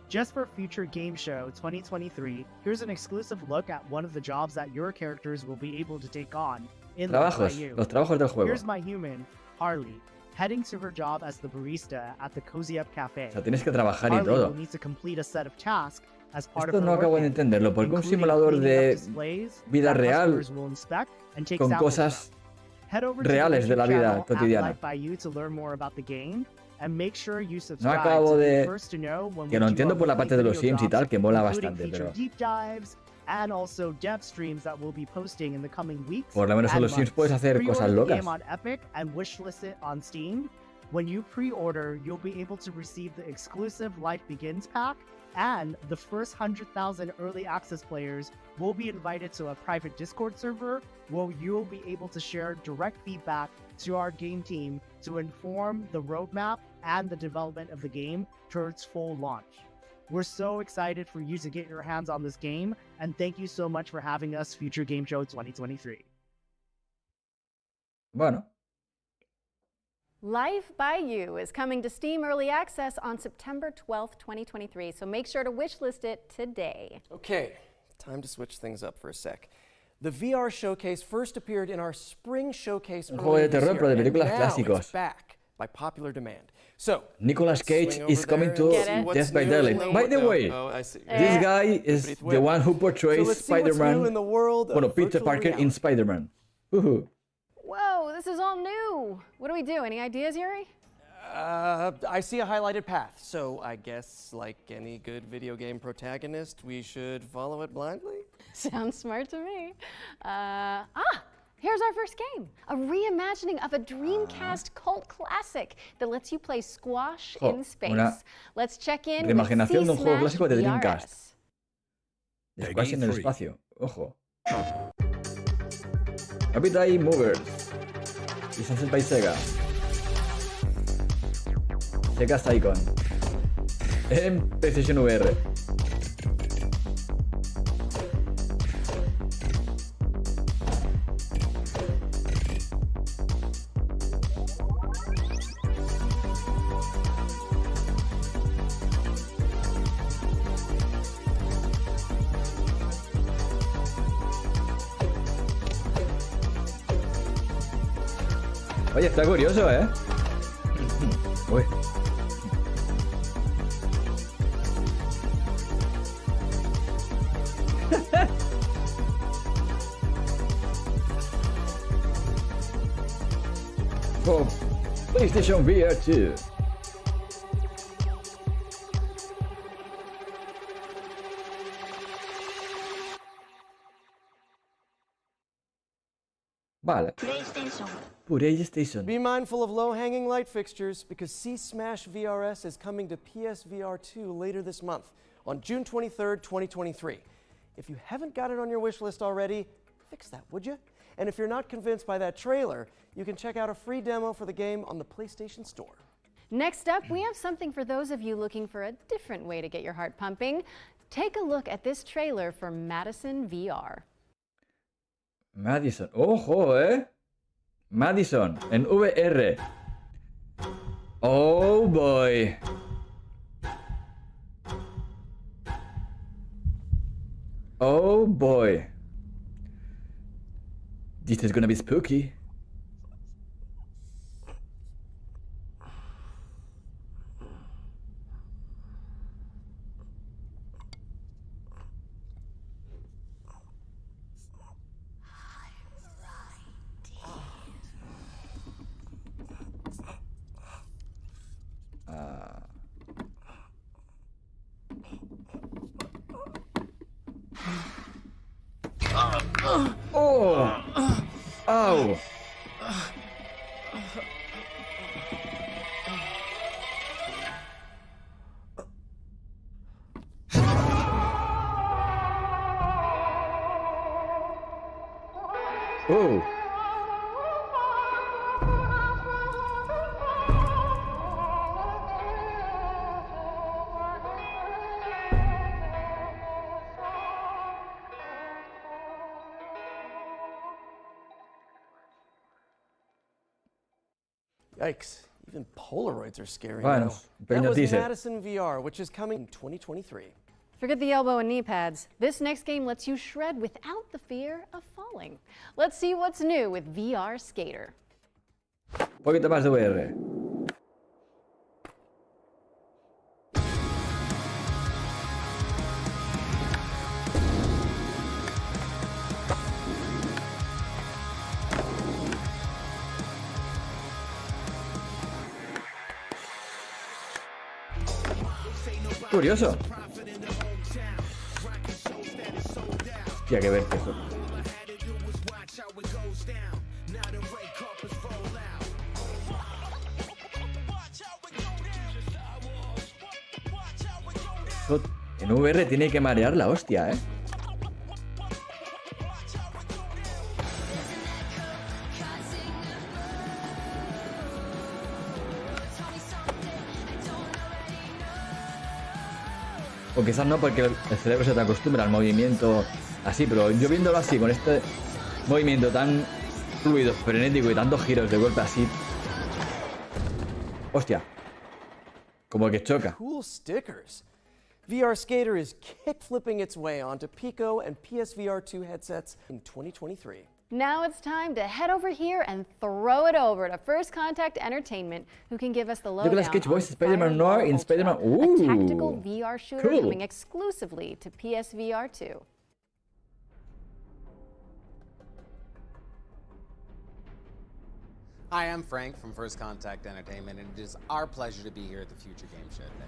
Speaker 15: Just for Future Game Show 2023, here's an exclusive look at one of the jobs that your characters will be able to take on in Life by You.
Speaker 2: Los trabajos del juego.
Speaker 15: Here's my human, Harley, heading to her job as the barista at the Cozy Up Cafe.
Speaker 2: O sea, tienes que trabajar y
Speaker 15: Harley
Speaker 2: todo.
Speaker 15: will need to complete a set of tasks as part
Speaker 2: Esto
Speaker 15: of her
Speaker 2: no acabo de
Speaker 15: work,
Speaker 2: entenderlo, porque un simulador de vida real con cosas reales de la vida cotidiana. No acabo de... Que lo entiendo por la parte de los Sims y tal, que mola bastante, pero...
Speaker 15: And also dev streams that we'll be posting in the coming weeks.
Speaker 2: Por lo menos en los Sims puedes hacer cosas locas.
Speaker 15: On Epic and wishlist it on Steam. When you pre-order, you'll be able to receive the exclusive Life Begins pack, and the first 100,000 early access players will be invited to a private Discord server where you'll be able to share direct feedback to our game team to inform the roadmap and the development of the game towards full launch. We're so excited for you to get your hands on this game, and thank you so much for having us, Future Game Show 2023.
Speaker 2: Bueno.
Speaker 3: Life by You is coming to Steam Early Access on September 12th, 2023, so make sure to wishlist it today.
Speaker 4: Okay, time to switch things up for a sec. The VR showcase first appeared in our spring showcase earlier this year, and now it's back by popular demand. So,
Speaker 2: Nicolas Cage is coming to Death by Daylight. By the way, this guy is the one who portrays Spider-Man, well, Peter Parker in Spider-Man.
Speaker 3: Whoa, this is all new. What do we do? Any ideas, Yuri?
Speaker 4: I see a highlighted path, so I guess, like any good video game protagonist, we should follow it blindly?
Speaker 3: Sounds smart to me. Here's our first game, a reimagining of a Dreamcast cult classic that lets you play squash in space. Let's check in with
Speaker 2: Reimaginación de un juego clásico de
Speaker 3: VRS.
Speaker 2: Dreamcast. De squash en el espacio. Ojo. Appetite Movers. Licensed by Sega. Sega Icon. En PlayStation VR. Oye, está curioso, ¿eh? Uy. For PlayStation VR 2. Vale. PlayStation.
Speaker 4: Be mindful of low-hanging light fixtures because C-Smash VRS is coming to PSVR 2 later this month on June 23rd, 2023. If you haven't got it on your wish list already, fix that, would you? And if you're not convinced by that trailer, you can check out a free demo for the game on the PlayStation Store.
Speaker 3: Next up, we have something for those of you looking for a different way to get your heart pumping. Take a look at this trailer for Madison VR.
Speaker 2: Madison. Ojo, Madison en VR. Oh boy. Oh boy. This is gonna be spooky. Oh! Ow! Oh!
Speaker 4: Yikes, even Polaroids are scary
Speaker 2: Bueno,
Speaker 4: now. That
Speaker 2: pequeño
Speaker 4: was
Speaker 2: teaser.
Speaker 4: Madison VR, which is coming in 2023.
Speaker 3: Forget the elbow and knee pads. This next game lets you shred without the fear of falling. Let's see what's new with VR Skater.
Speaker 2: Un poquito más de VR. Curioso. Hostia, qué ver eso. Eso en VR tiene que marear la hostia, ¿eh? O quizás no, porque el cerebro se te acostumbra al movimiento así, pero yo viéndolo así, con este movimiento tan fluido, frenético y tantos giros de golpe así. Hostia. Como que choca.
Speaker 4: Cool stickers. VR Skater is kick-flipping its way onto Pico and PSVR 2 headsets in 2023.
Speaker 3: Now it's time to head over here and throw it over to First Contact Entertainment, who can give us the lowdown
Speaker 2: Nicolas Cage
Speaker 3: on
Speaker 2: voice Spider-Man Noir in Spider-Man.
Speaker 3: a tactical VR shooter
Speaker 2: cool.
Speaker 3: coming exclusively to PSVR 2.
Speaker 16: Hi, I'm Frank from First Contact Entertainment, and it is our pleasure to be here at the Future Game Show today.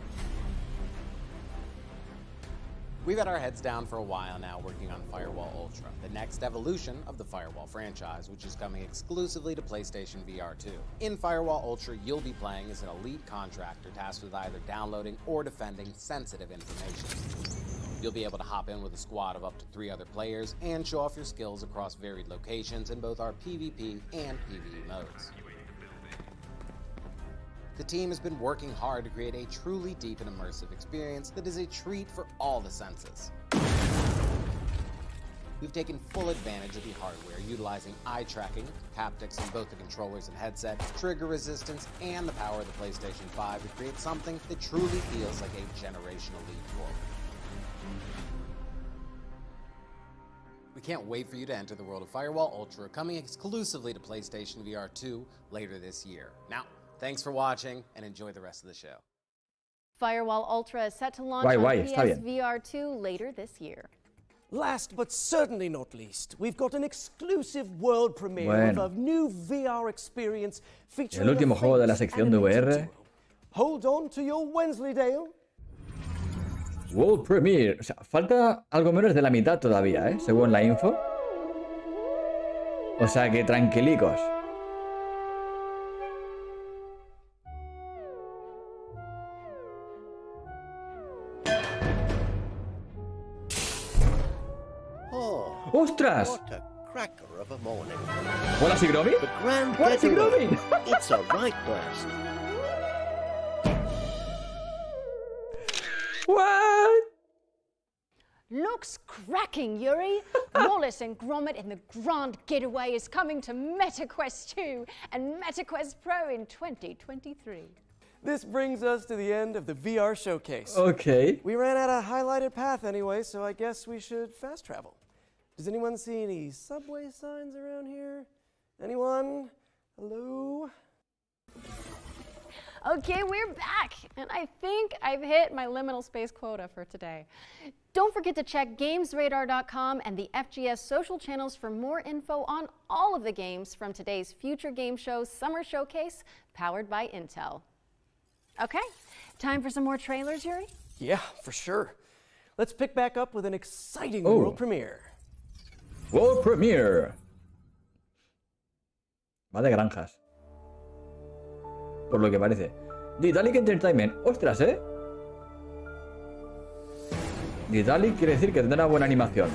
Speaker 16: We've had our heads down for a while now working on Firewall Ultra, the next evolution of the Firewall franchise, which is coming exclusively to PlayStation VR 2. In Firewall Ultra, you'll be playing as an elite contractor tasked with either downloading or defending sensitive information. You'll be able to hop in with a squad of up to 3 other players and show off your skills across varied locations in both our PvP and PvE modes. The team has been working hard to create a truly deep and immersive experience that is a treat for all the senses. We've taken full advantage of the hardware, utilizing eye tracking, haptics on both the controllers and headset, trigger resistance, and the power of the PlayStation 5 to create something that truly feels like a generational leap forward. We can't wait for you to enter the world of Firewall Ultra, coming exclusively to PlayStation VR 2 later this year. Now, thanks for watching, and enjoy the rest of the show.
Speaker 3: Firewall Ultra is set to launch on PSVR 2 later this year.
Speaker 4: Last but certainly not least, we've got an exclusive world premiere of a new VR experience featuring
Speaker 2: el último juego de la sección de VR.
Speaker 4: Hold on to your Wensleydale.
Speaker 2: World Premiere. O sea, falta algo menos de la mitad todavía, ¿eh? Según la info. O sea que tranquilicos. ¡Ostras! Hola, Sigromi. Hola, Sigromi.
Speaker 17: It's a right burst.
Speaker 2: What?
Speaker 3: Looks cracking, Yuri. Wallace and Gromit in the Grand Getaway is coming to MetaQuest 2 and MetaQuest Pro in 2023.
Speaker 4: This brings us to the end of the VR showcase.
Speaker 2: Okay.
Speaker 4: We ran out of highlighted path anyway, so I guess we should fast travel. Does anyone see any subway signs around here? Anyone? Hello?
Speaker 3: Okay, we're back, and I think I've hit my liminal space quota for today. Don't forget to check GamesRadar.com and the FGS social channels for more info on all of the games from today's Future Game Show's Summer Showcase, powered by Intel. Okay, time for some more trailers, Yuri?
Speaker 4: Yeah, for sure. Let's pick back up with an exciting world premiere.
Speaker 2: World Premiere. Va de granjas. Por lo que parece. Ditalic Entertainment. Ostras, ¿eh? Ditalic quiere decir que tendrá buena animación.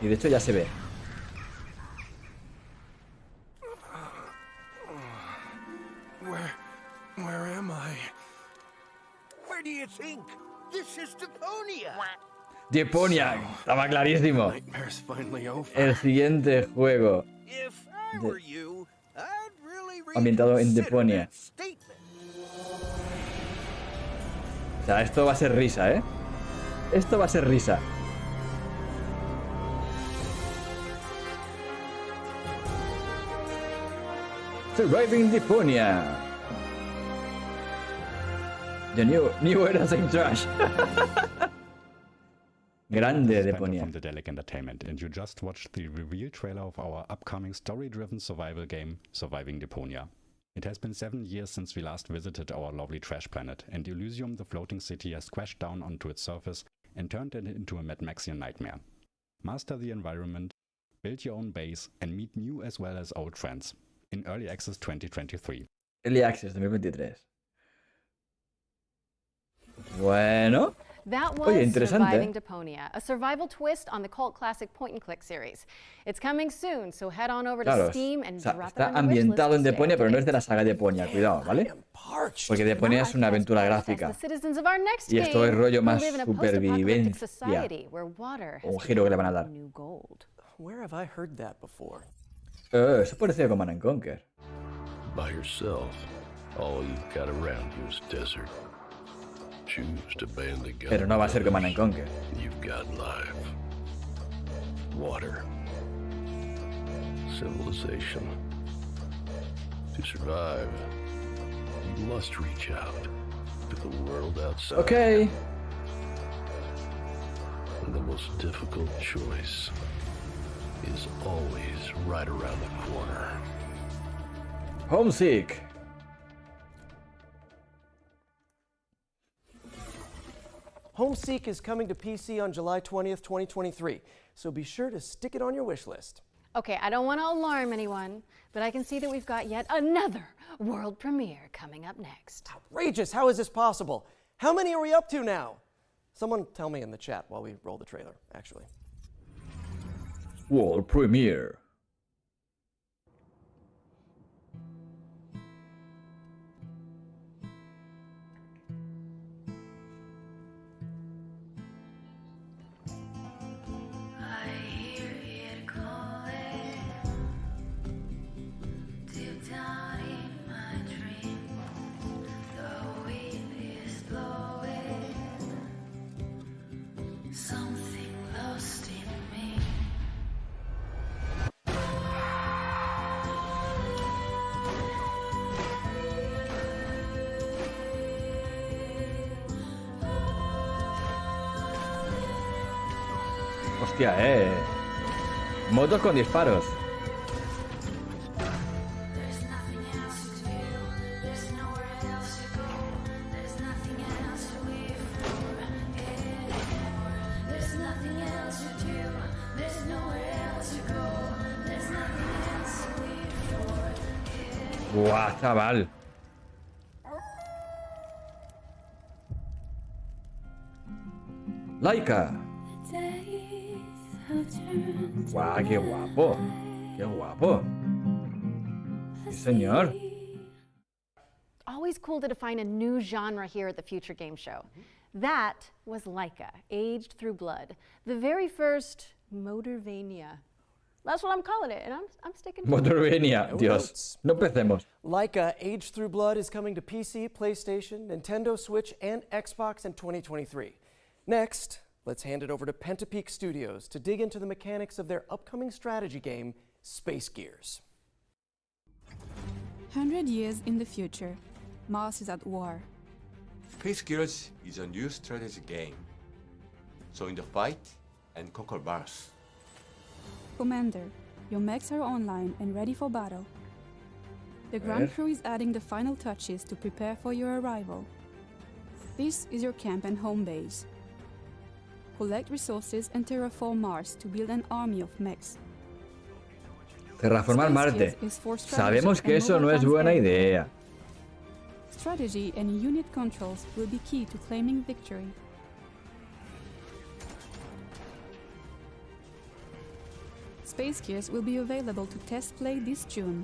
Speaker 2: Y de hecho ya se ve.
Speaker 17: Where am I? Where do you think? This is Deponia.
Speaker 2: Deponia, estaba clarísimo. El siguiente juego ambientado en Deponia. O sea, esto va a ser risa, ¿eh? Esto va a ser risa. Surviving Deponia. The new era same trash. Grande Deponia.
Speaker 18: From Ditalic Entertainment, and you just watched the reveal trailer of our upcoming story-driven survival game, Surviving Deponia. It has been 7 years since we last visited our lovely trash planet, and Elysium, the floating city, has crashed down onto its surface and turned it into a Mad Maxian nightmare. Master the environment, build your own base, and meet new as well as old friends. In Early Access 2023.
Speaker 2: Early Access 2023. Bueno.
Speaker 3: That was Surviving Deponia, a survival twist on the cult classic point-and-click series. It's coming soon, so head on over to Steam and drop it on
Speaker 2: está ambientado en Deponia, pero no es de la saga Deponia, cuidado, ¿vale? Porque Deponia es una aventura gráfica. Y esto es rollo más supervivencia. Un giro que le van a dar.
Speaker 4: Where have I heard that before?
Speaker 2: Eso parece Command and Conquer.
Speaker 19: By yourself, all you've got around you is desert. Choose to band together.
Speaker 2: Pero no va a ser Command and Conquer.
Speaker 19: You've got life, water, civilization. To survive, you must reach out to the world outside.
Speaker 2: Okay.
Speaker 19: And the most difficult choice is always right around the corner.
Speaker 2: Homesick.
Speaker 4: Homeseek is coming to PC on July 20th, 2023, so be sure to stick it on your wish list.
Speaker 3: Okay, I don't want to alarm anyone, but I can see that we've got yet another world premiere coming up next.
Speaker 4: Outrageous! How is this possible? How many are we up to now? Someone tell me in the chat while we roll the trailer, actually.
Speaker 2: World premiere. Hostia, motos con disparos. Buah, chaval. Laika. Guau, qué guapo. Qué guapo. Sí, señor.
Speaker 3: Always cool to define a new genre here at the Future Game Show. That was Laika, aged through blood. The very first Motorvania. That's what I'm calling it, and I'm sticking to it.
Speaker 2: Motorvania, Dios. No empecemos.
Speaker 4: Laika, Aged Through Blood is coming to PC, PlayStation, Nintendo Switch, and Xbox in 2023. Next, let's hand it over to Pentapeak Studios to dig into the mechanics of their upcoming strategy game, Space Gears.
Speaker 20: 100 years in the future, Mars is at war.
Speaker 21: Space Gears is a new strategy game. So in the fight and conquer Mars.
Speaker 20: Commander, your mechs are online and ready for battle. The ground crew is adding the final touches to prepare for your arrival. This is your camp and home base. Collect resources and terraform Mars to build an army of mechs.
Speaker 2: Terraformar Marte. Sabemos que eso no es buena idea.
Speaker 20: Strategy and unit controls will be key to claiming victory. Space Gears will be available to test play this June.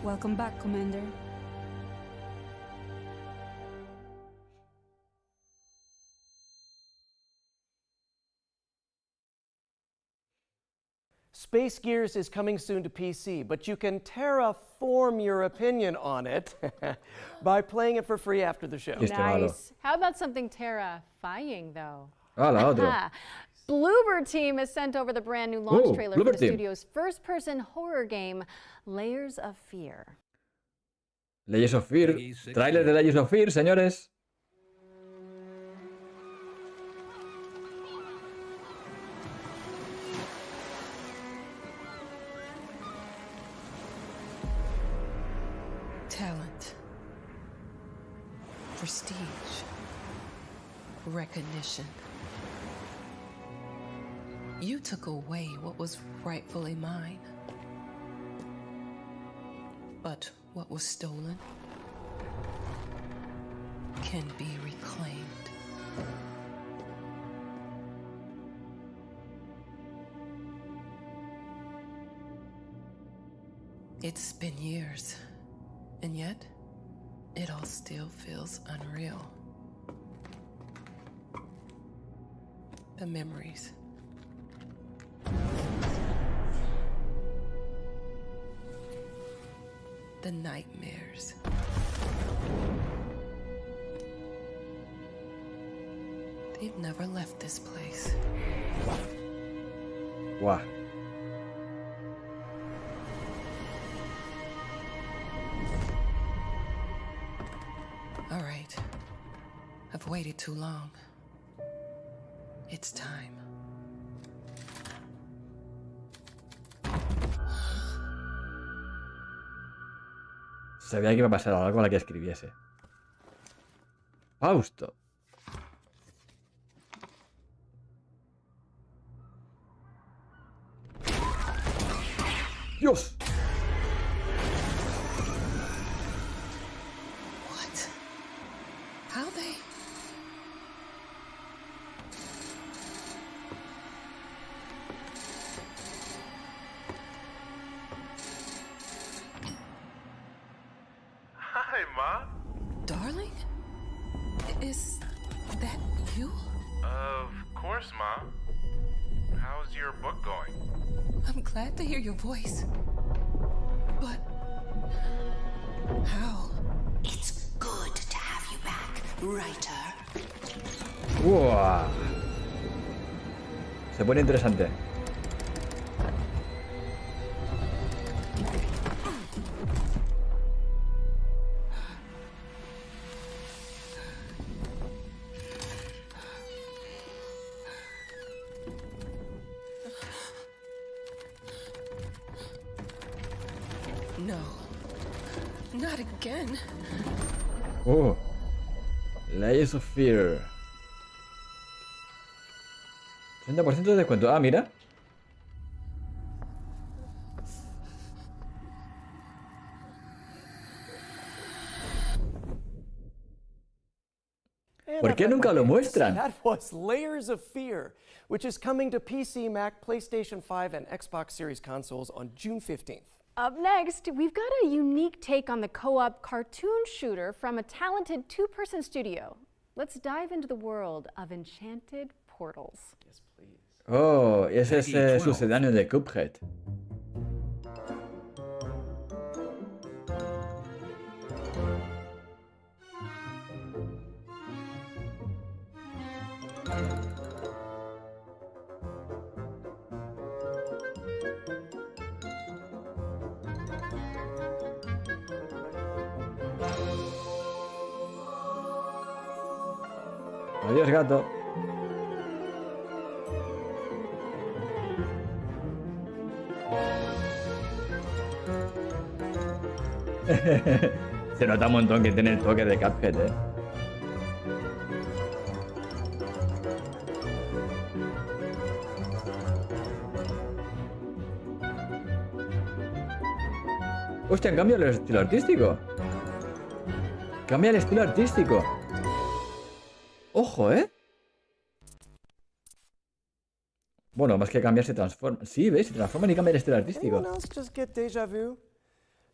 Speaker 20: Welcome back, Commander.
Speaker 4: Space Gears is coming soon to PC, but you can terraform your opinion on it by playing it for free after the show.
Speaker 3: Nice. How about something terrifying, though?
Speaker 2: Bloober
Speaker 3: Team has sent over the brand new launch trailer for the studio's first-person horror game, Layers of Fear.
Speaker 2: Layers of Fear. Trailer de Layers of Fear, señores.
Speaker 22: Talent, prestige, recognition. You took away what was rightfully mine. But what was stolen can be reclaimed. It's been years, and yet it all still feels unreal. The memories. The nightmares. They've never left this place.
Speaker 2: Wow.
Speaker 22: All right. I've waited too long. It's time.
Speaker 2: Sabía que iba a pasar algo a la que escribiese. Fausto. ¡Dios!
Speaker 22: What? How they?
Speaker 1: Hi, Ma.
Speaker 22: Darling? Is that you?
Speaker 1: Of course, Ma. How's your book going?
Speaker 22: I'm glad to hear your voice. But how?
Speaker 7: It's good to have you back, writer.
Speaker 2: ¡Wow! Se pone interesante.
Speaker 22: No. Not again.
Speaker 2: Oh. Layers of Fear. 30% de descuento. Ah, mira. ¿Por qué nunca lo muestran?
Speaker 4: That was Layers of Fear, which is coming to PC, Mac, PlayStation 5, and Xbox Series consoles on June 15th.
Speaker 3: Up next, we've got a unique take on the co-op cartoon shooter from a talented two-person studio. Let's dive into the world of Enchanted Portals.
Speaker 4: Yes, please.
Speaker 2: Oh, y ese es sucedáneo de Cuphead. Adiós, gato. Se nota un montón que tiene el toque de Cuphead, ¿eh? Hostia, cambia el estilo artístico. Cambia el estilo artístico. Ojo, ¿eh? Bueno, más que cambiar se transforma. Sí, ¿ves? Se transforma y cambia el estilo artístico.
Speaker 4: Anyone else just get déjà vu?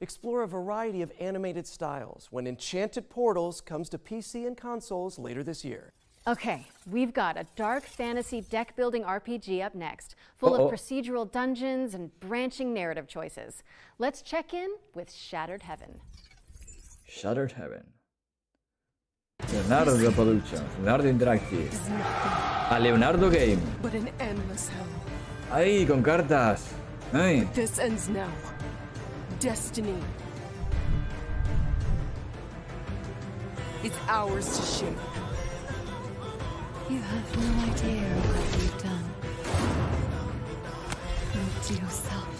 Speaker 4: Explore a variety of animated styles when Enchanted Portals comes to PC and consoles later this year.
Speaker 3: Okay, we've got a dark fantasy deck-building RPG up next, full of procedural dungeons and branching narrative choices. Let's check in with Shattered Heaven.
Speaker 2: Shattered Heaven. Leonardo Production, Leonardo Interactive. A Leonardo Game.
Speaker 22: But an endless hell.
Speaker 2: ¡Ay, con cartas! ¡Ay!
Speaker 22: This ends now. Destiny. It's ours to shape.
Speaker 11: You have no idea of what you've done. Not to yourself.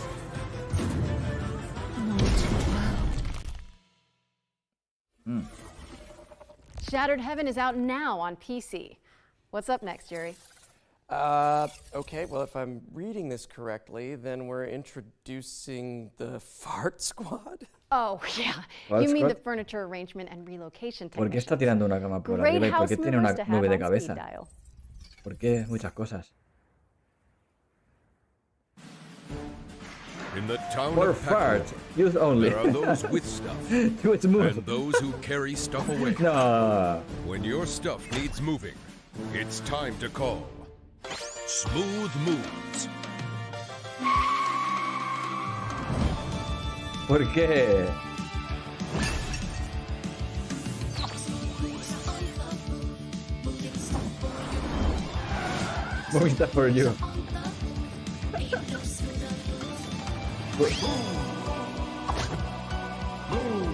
Speaker 11: Not to the world.
Speaker 3: Shattered Heaven is out now on PC. What's up next, Yuri?
Speaker 4: Okay, well, if I'm reading this correctly, then we're introducing the Fart Squad?
Speaker 3: Oh, yeah. You mean the furniture arrangement and relocation
Speaker 2: ¿Por qué
Speaker 3: technicians.
Speaker 2: está tirando una cama por arriba y por qué tiene una nube de cabeza? ¿Por qué? Muchas cosas.
Speaker 5: In the town
Speaker 2: For
Speaker 5: of
Speaker 2: fart,
Speaker 5: Packwood,
Speaker 2: use only.
Speaker 5: there are those with stuff
Speaker 2: Do its move.
Speaker 5: and those who carry stuff away.
Speaker 2: No.
Speaker 5: When your stuff needs moving, it's time to call Smooth Moves.
Speaker 2: ¿Por qué? Moving stuff for you.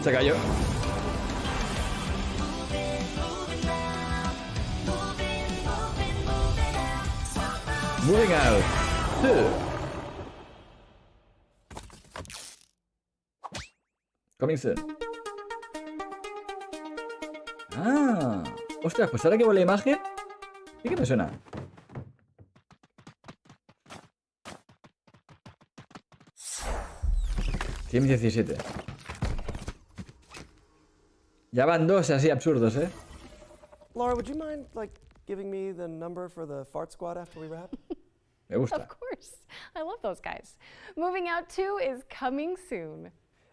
Speaker 2: Se cayó. Moving out. Coming soon. Ah. Ostras, pues ahora que veo la imagen, sí que me suena. Team 17. Ya van dos así absurdos, ¿eh?
Speaker 4: Laura, would you mind, like, giving me the number for the fart squad after we wrap?
Speaker 2: Me gusta.
Speaker 3: Of course. I love those guys. Moving Out 2 is coming soon.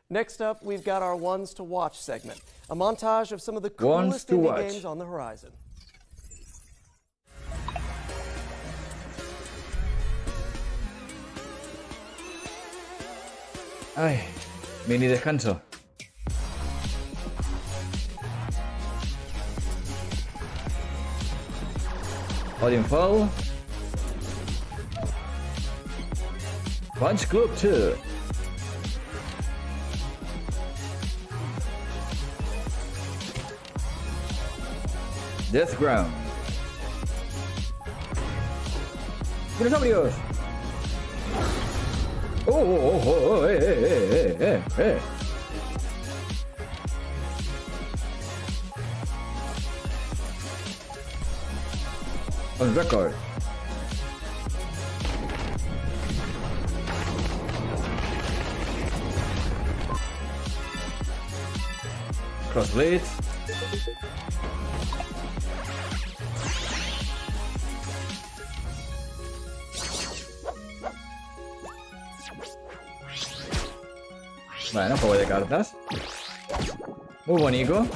Speaker 4: Next up, we've got our Ones to Watch segment, a montage of some of the coolest indie games on the horizon.
Speaker 2: Ay, mini descanso. Fall. Punch Club 2. Death Ground. ¡Dinosaurios! ¡Oh, On record. Crossblades. Bueno, juego de cartas. Muy bonito.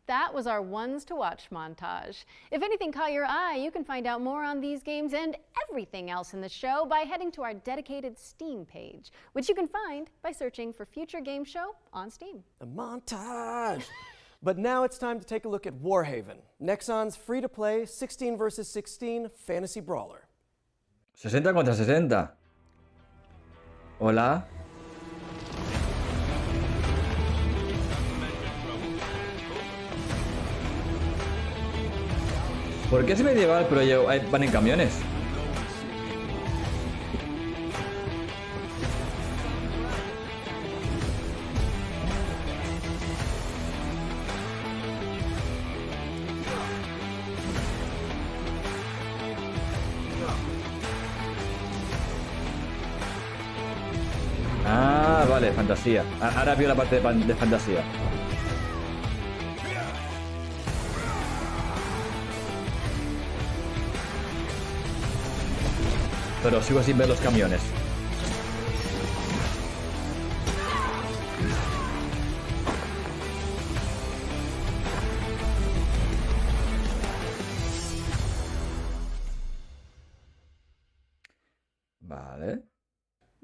Speaker 3: That was our Ones to Watch montage. If anything caught your eye, you can find out more on these games and everything else in the show by heading to our dedicated Steam page, which you can find by searching for Future Game Show on Steam.
Speaker 4: A montage! But now it's time to take a look at Warhaven, Nexon's free-to-play 16 vs 16 fantasy brawler.
Speaker 2: 60 contra 60. Hola. ¿Por qué es medieval pero van en camiones? Ah, vale, fantasía. Ahora veo la parte de fantasía. Pero sigo sin ver los camiones. Vale.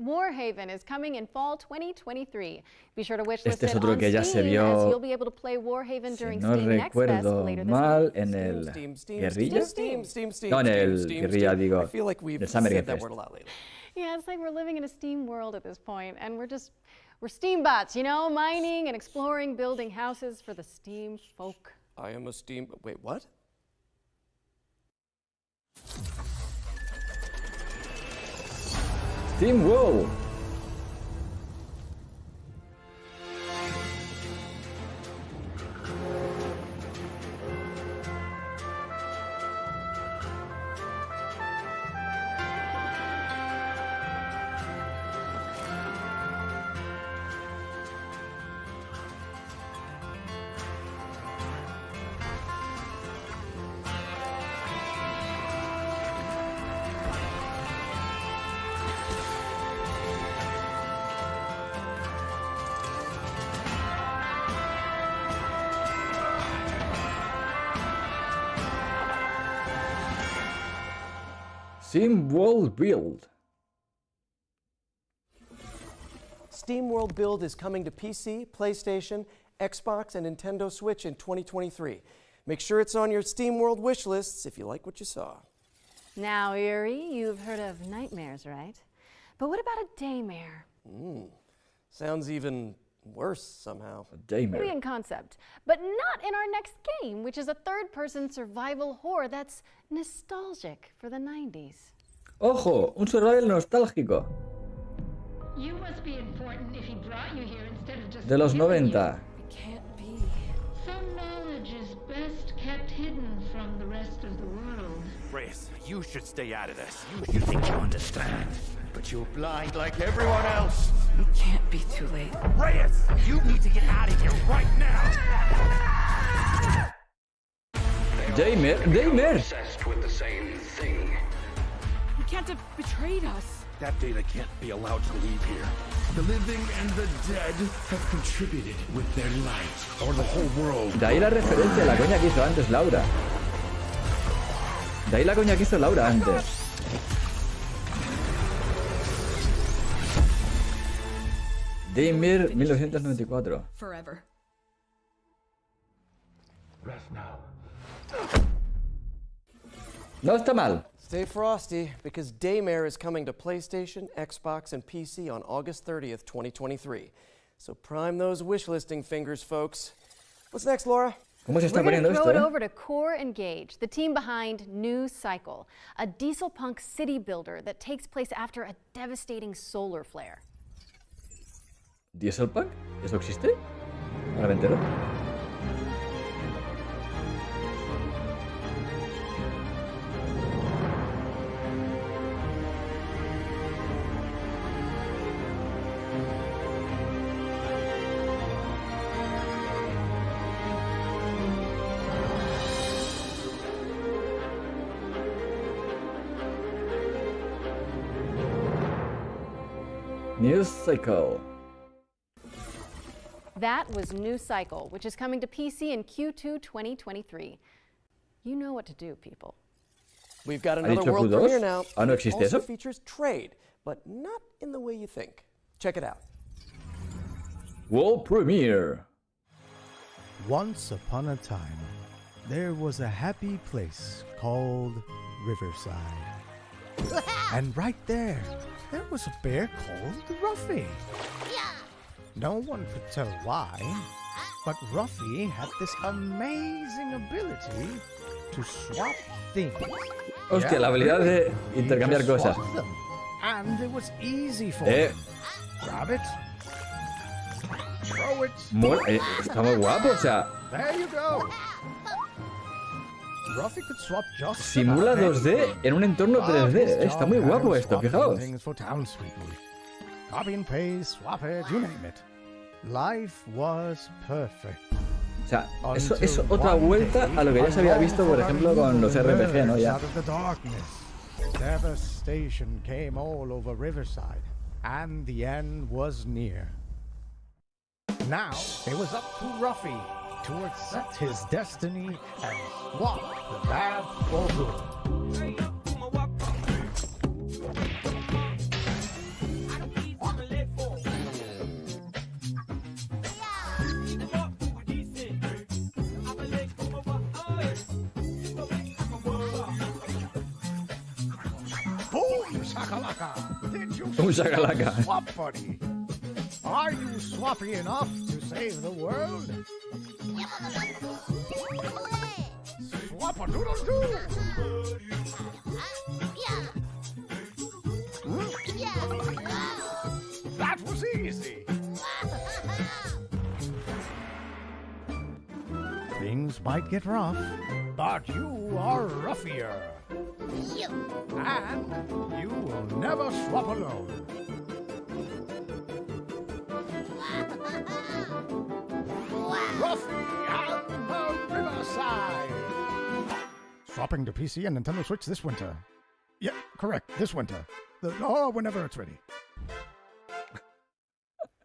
Speaker 3: Warhaven is coming in fall 2023. Be sure to wish list
Speaker 2: Este es
Speaker 3: it
Speaker 2: otro
Speaker 3: on
Speaker 2: que ya se
Speaker 3: Steam,
Speaker 2: vio,
Speaker 3: as you'll be able to play Warhaven
Speaker 2: si
Speaker 3: during
Speaker 2: no
Speaker 3: Steam Next Fest
Speaker 2: recuerdo
Speaker 3: later this
Speaker 2: mal,
Speaker 3: month.
Speaker 2: en el guerrilla.
Speaker 4: Steam.
Speaker 2: No, en el guerrilla, digo,
Speaker 4: I feel like we've
Speaker 2: el Summer
Speaker 4: said
Speaker 2: Game
Speaker 4: that
Speaker 2: Fest.
Speaker 4: word a lot lately.
Speaker 3: Yeah, it's like we're living in a Steam world at this point, and we're Steam bots, you know, mining and exploring, building houses for the Steam folk.
Speaker 4: I am a Steam... Wait, what?
Speaker 2: Steam World. Steam World Build.
Speaker 4: Steam World Build is coming to PC, PlayStation, Xbox, and Nintendo Switch in 2023. Make sure it's on your Steam World wish lists if you like what you saw.
Speaker 3: Now, Yuri, you've heard of nightmares, right? But what about a daymare?
Speaker 4: Sounds even worse somehow.
Speaker 3: Maybe in concept, but not in our next game, which is a third-person survival horror that's nostalgic for the 90s.
Speaker 2: Ojo, un survival nostálgico. De los 90.
Speaker 17: Reyes, you should stay out of this. You think you understand, but you're blind like everyone else.
Speaker 22: It can't be too late.
Speaker 17: Reyes, you need to get out of here right now.
Speaker 2: Damer.
Speaker 6: Obsessed with the same thing.
Speaker 22: You can't have betrayed us.
Speaker 17: That data can't be allowed to leave here. The living and the dead have contributed with their light, or the whole world.
Speaker 2: De ahí la referencia a la coña que hizo antes Laura. De ahí la coña que hizo Laura antes. Damer 1994.
Speaker 22: Forever.
Speaker 17: Rest now.
Speaker 2: No está mal.
Speaker 4: Stay frosty, because Daymare is coming to PlayStation, Xbox, and PC on August 30th, 2023. So prime those wishlisting fingers, folks. What's next, Laura?
Speaker 2: ¿Cómo se está
Speaker 3: We're going
Speaker 2: poniendo
Speaker 3: to
Speaker 2: esto?
Speaker 3: throw it over to Core Engage, the team behind New Cycle, a diesel punk city builder that takes place after a devastating solar flare.
Speaker 2: ¿Dieselpunk? ¿Eso existe? Ahora me entero. New Cycle.
Speaker 3: That was New Cycle, which is coming to PC in Q2 2023. You know what to do, people.
Speaker 4: We've got another world premiere now.
Speaker 2: Ah, no
Speaker 4: It
Speaker 2: existe
Speaker 4: also
Speaker 2: eso.
Speaker 4: features trade, but not in the way you think. Check it out.
Speaker 2: World Premiere.
Speaker 9: Once upon a time, there was a happy place called Riverside. And right there was a bear called Ruffy. No one could tell why, but Ruffy had this amazing ability to swap things.
Speaker 2: Hostia, la habilidad de intercambiar cosas.
Speaker 9: And it was easy for him. Grab it, throw it.
Speaker 2: Está muy guapo, o sea.
Speaker 9: There you go. Ruffy could swap just
Speaker 2: Simula 2D en un entorno 3D. Está muy guapo esto, fijaos.
Speaker 9: Copy and paste, swap it, you name it. Life was perfect.
Speaker 2: O sea, eso es otra vuelta a lo que ya se había visto, por ejemplo, con los RPG, ¿no? Ya.
Speaker 9: Devastation came all over Riverside, and the end was near. Now it was up to Ruffy to accept his destiny and swap the bad for good. Boom, shakalaka! Did you
Speaker 2: Boom, shakalaka.
Speaker 9: swap, buddy? Are you swappy enough to save the world? Swap-a-doodle-doo! That was easy! Things might get rough, but you are roughier. And you will never swap alone. Ruffy and the Riverside! Swapping to PC and Nintendo Switch this winter. Yeah, correct, this winter. Whenever it's ready.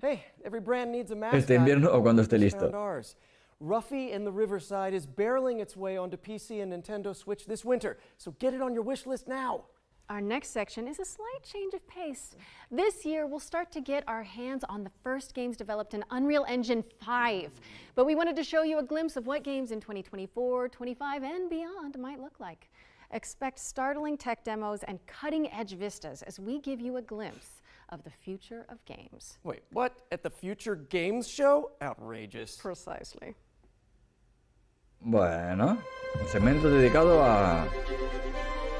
Speaker 4: Hey, every brand needs a mascot.
Speaker 2: Este invierno o cuando esté listo.
Speaker 4: Found ours. Ruffy and the Riverside is barreling its way onto PC and Nintendo Switch this winter, so get it on your wish list now.
Speaker 3: Our next section is a slight change of pace. This year, we'll start to get our hands on the first games developed in Unreal Engine 5. But we wanted to show you a glimpse of what games in 2024, 25, and beyond might look like. Expect startling tech demos and cutting-edge vistas as we give you a glimpse of the future of games.
Speaker 4: Wait, what? At the Future Games Show? Outrageous.
Speaker 3: Precisely.
Speaker 2: Bueno, un segmento dedicado a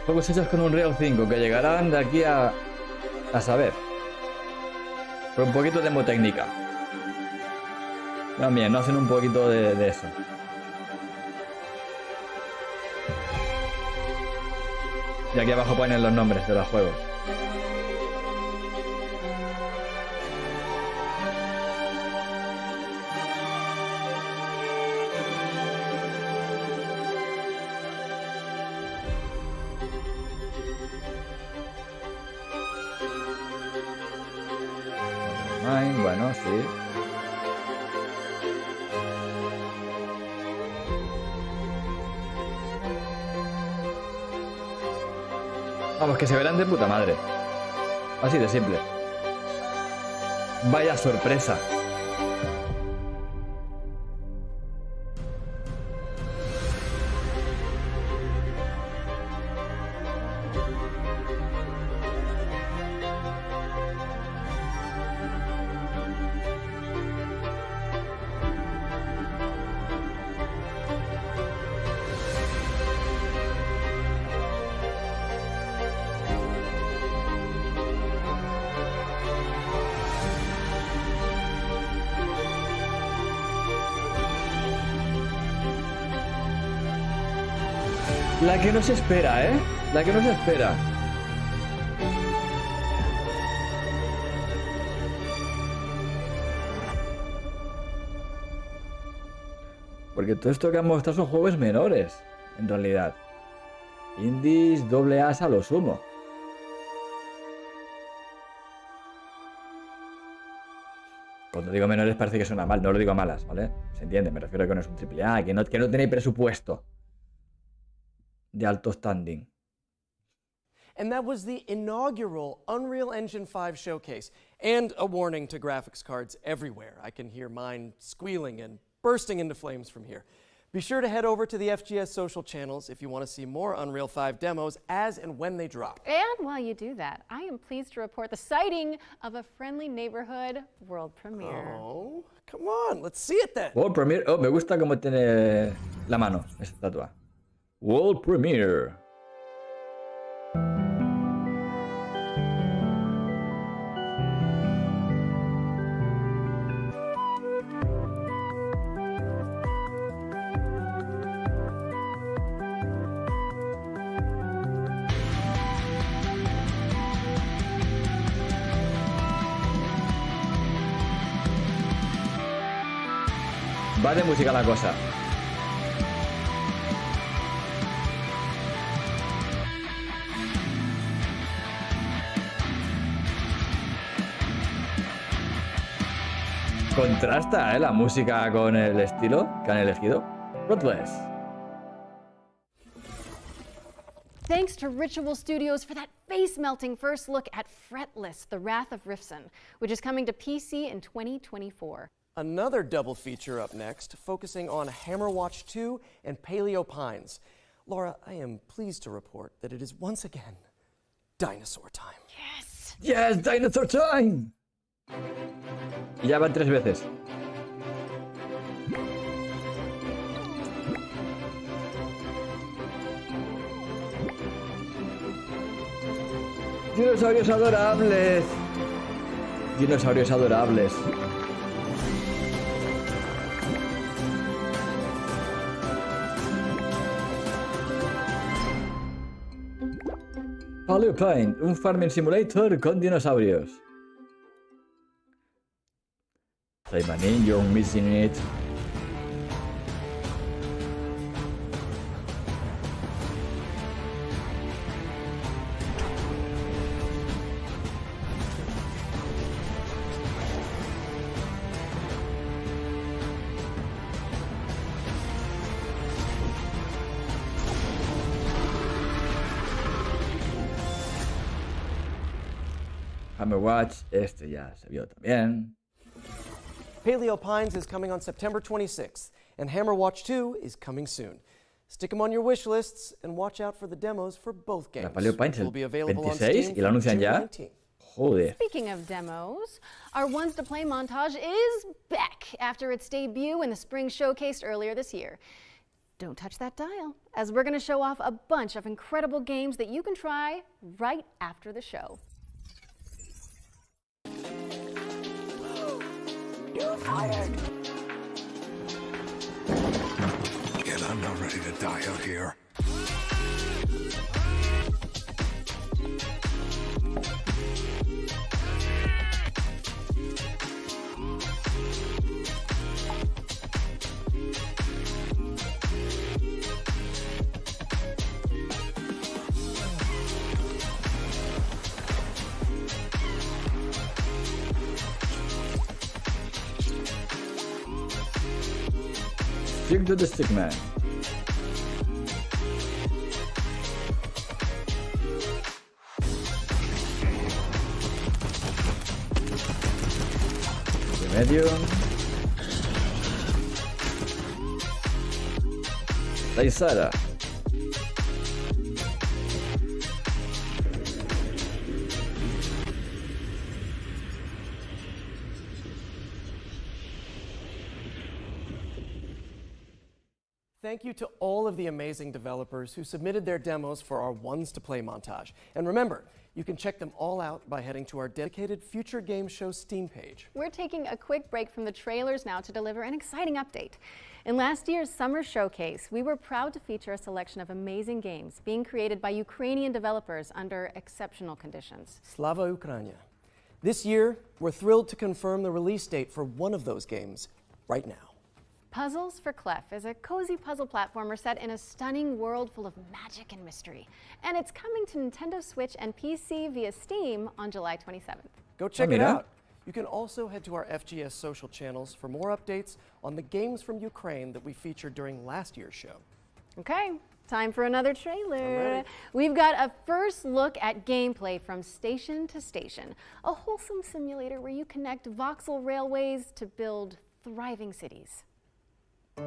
Speaker 2: juegos hechos con Unreal 5 que llegarán de aquí a saber. Pero un poquito de motécnica. También, no hacen un poquito de eso. Y aquí abajo ponen los nombres de los juegos. Ay, bueno, sí. Vamos, que se verán de puta madre. Así de simple. Vaya sorpresa. La que no se espera, ¿eh? La que no se espera. Porque todo esto que han mostrado son juegos menores, en realidad. Indies, AA a lo sumo. Cuando digo menores parece que suena mal, no lo digo a malas, ¿vale? Se entiende, me refiero a que no es un AAA, que no tenéis presupuesto de alto standing.
Speaker 4: And that was the inaugural Unreal Engine 5 showcase. And a warning to graphics cards everywhere. I can hear mine squealing and bursting into flames from here. Be sure to head over to the FGS social channels if you want to see more Unreal 5 demos as and when they drop.
Speaker 3: And while you do that, I am pleased to report the sighting of a friendly neighborhood world premiere.
Speaker 4: Oh, come on, let's see it then.
Speaker 2: World premiere. Oh, me gusta cómo tiene la mano esta estatua. World premiere. Va de música la cosa. Contrasta, la música con el estilo que han elegido. Ruthless.
Speaker 3: Thanks to Ritual Studios for that face-melting first look at Fretless, The Wrath of Rifson, which is coming to PC in 2024.
Speaker 4: Another double feature up next, focusing on Hammerwatch 2 and Paleo Pines. Laura, I am pleased to report that it is once again dinosaur time.
Speaker 3: Yes!
Speaker 2: Yes, dinosaur time! Y ya van 3 veces. Dinosaurios adorables. Dinosaurios adorables. Paleopine, un farming simulator con dinosaurios. Saymanin, you're missing it. Hammerwatch, este ya se vio también.
Speaker 4: Paleo Pines is coming on September 26th, and Hammerwatch 2 is coming soon. Stick them on your wish lists and watch out for the demos for both games.
Speaker 2: La Paleo Pines el
Speaker 4: Will be available on
Speaker 2: 26
Speaker 4: Steam
Speaker 2: y lo anuncian ya.
Speaker 4: 19.
Speaker 2: Joder.
Speaker 3: Speaking of demos, our Ones to Play montage is back after its debut in the spring showcase earlier this year. Don't touch that dial, as we're going to show off a bunch of incredible games that you can try right after the show.
Speaker 17: You're fired. And I'm not ready to die out here.
Speaker 2: Stick to the stick man. De medio. La Isara.
Speaker 4: Thank you to all of the amazing developers who submitted their demos for our Ones to Play montage. And remember, you can check them all out by heading to our dedicated Future Game Show Steam page.
Speaker 3: We're taking a quick break from the trailers now to deliver an exciting update. In last year's summer showcase, we were proud to feature a selection of amazing games being created by Ukrainian developers under exceptional conditions.
Speaker 4: Slava Ukraina. This year, we're thrilled to confirm the release date for one of those games right now.
Speaker 3: Puzzles for Clef is a cozy puzzle platformer set in a stunning world full of magic and mystery. And it's coming to Nintendo Switch and PC via Steam on July 27th.
Speaker 4: Go check it out. You can also head to our FGS social channels for more updates on the games from Ukraine that we featured during last year's show.
Speaker 3: Okay, time for another
Speaker 4: I'm
Speaker 3: trailer.
Speaker 4: ready.
Speaker 3: We've got a first look at gameplay from Station to Station, a wholesome simulator where you connect voxel railways to build thriving cities.
Speaker 2: Un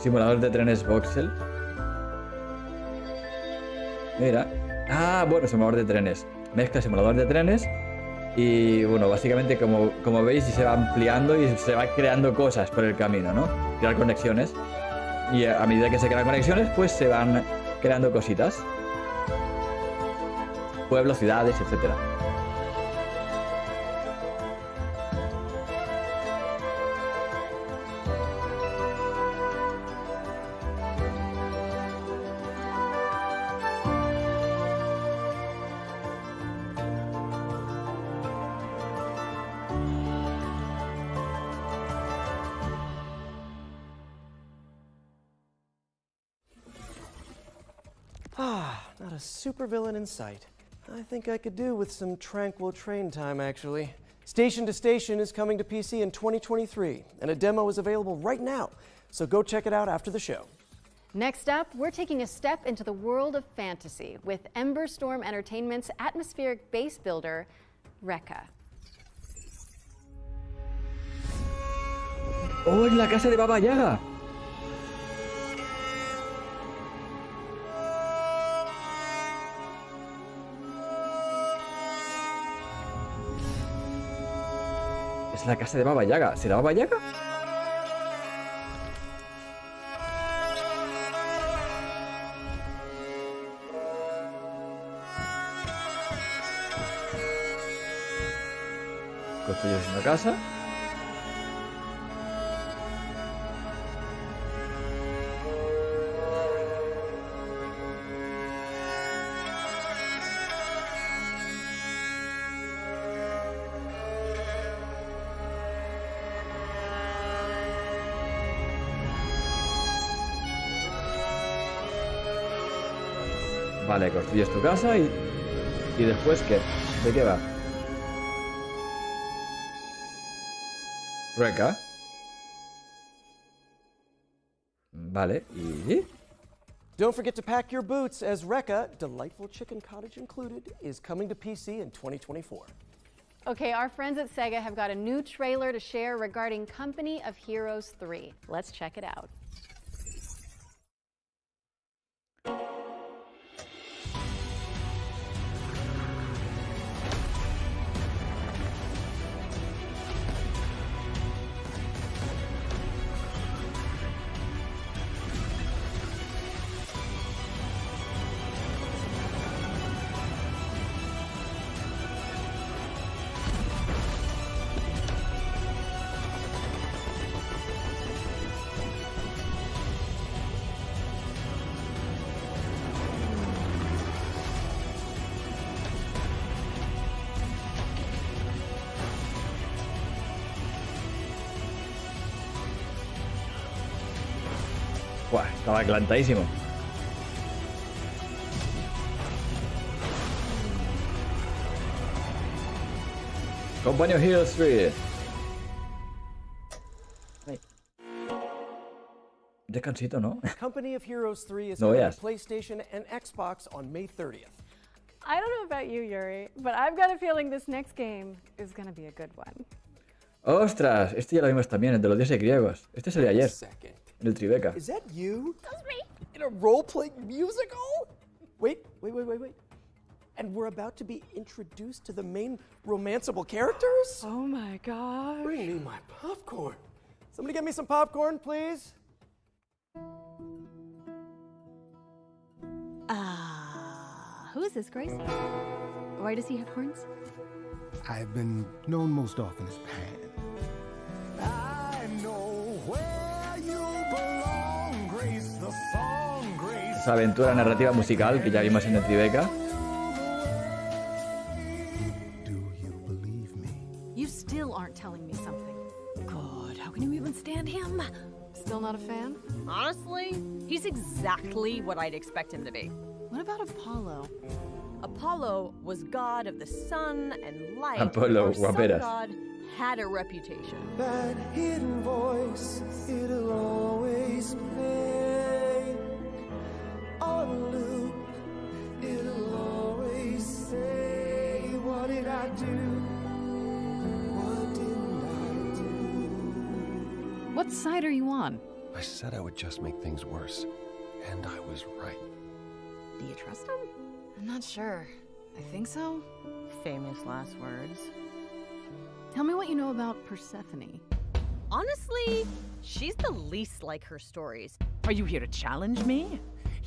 Speaker 2: simulador de trenes voxel. Mira. Ah, bueno, simulador de trenes. Mezcla simulador de trenes y, bueno, básicamente como veis se va ampliando y se va creando cosas por el camino, ¿no? Crear conexiones. Y a medida que se crean conexiones, pues se van creando cositas. Pueblos, ciudades, etcétera.
Speaker 4: Not a supervillain in sight. I think I could do with some tranquil train time, actually. Station to Station is coming to PC in 2023, and a demo is available right now, so go check it out after the show.
Speaker 3: Next up, we're taking a step into the world of fantasy with Ember Storm Entertainment's atmospheric base builder, Recca.
Speaker 2: ¡Oh, es la casa de Baba Yaga! Es la casa de Baba Yaga. ¿Será Baba Yaga? Construyes una casa. Vale, construyes tu casa y después ¿qué? ¿De qué va? Recca. Vale, y...
Speaker 4: Don't forget to pack your boots as Recca, delightful chicken cottage included, is coming to PC in 2024.
Speaker 3: Okay, our friends at Sega have got a new trailer to share regarding Company of Heroes 3. Let's check it out.
Speaker 2: Buah, estaba adelantadísimo. Company of Heroes 3. Descansito, ¿no?
Speaker 4: Company of Heroes 3 is
Speaker 2: No
Speaker 4: coming
Speaker 2: veas.
Speaker 4: to PlayStation and Xbox on May 30th.
Speaker 3: I don't know about you, Yuri, but I've got a feeling this next game is going to be a good one.
Speaker 2: ¡Ostras! Este ya lo vimos también, el de los dioses griegos. Este salió ayer, en el Tribeca.
Speaker 4: Is that you? That's me. In a role-playing musical? Wait. And we're about to be introduced to the main romanceable characters?
Speaker 3: Oh my gosh.
Speaker 4: Bring me my popcorn. Somebody get me some popcorn, please.
Speaker 10: Who is this, Grace? Why does he have horns?
Speaker 9: I've been known most often as Pan. I know where you belong, Grace, the song, Grace.
Speaker 2: Esa aventura narrativa musical que ya vimos en el Tribeca.
Speaker 3: You still aren't telling me something. God, how can you even stand him? Still not a fan?
Speaker 12: Honestly, he's exactly what I'd expect him to be.
Speaker 3: What about Apollo?
Speaker 12: Apollo was god of the sun and light.
Speaker 2: Apollo,
Speaker 12: or some
Speaker 2: guaperas.
Speaker 12: god had a reputation.
Speaker 4: That hidden voice, it'll always play on loop. It'll always say, what did I do? What didn't I do?
Speaker 3: What side are you on?
Speaker 19: I said I would just make things worse, and I was right.
Speaker 12: Do you trust him?
Speaker 3: I'm not sure. I think so.
Speaker 12: Famous last words.
Speaker 3: Tell me what you know about Persephone.
Speaker 12: Honestly, she's the least like her stories. Are you here to challenge me?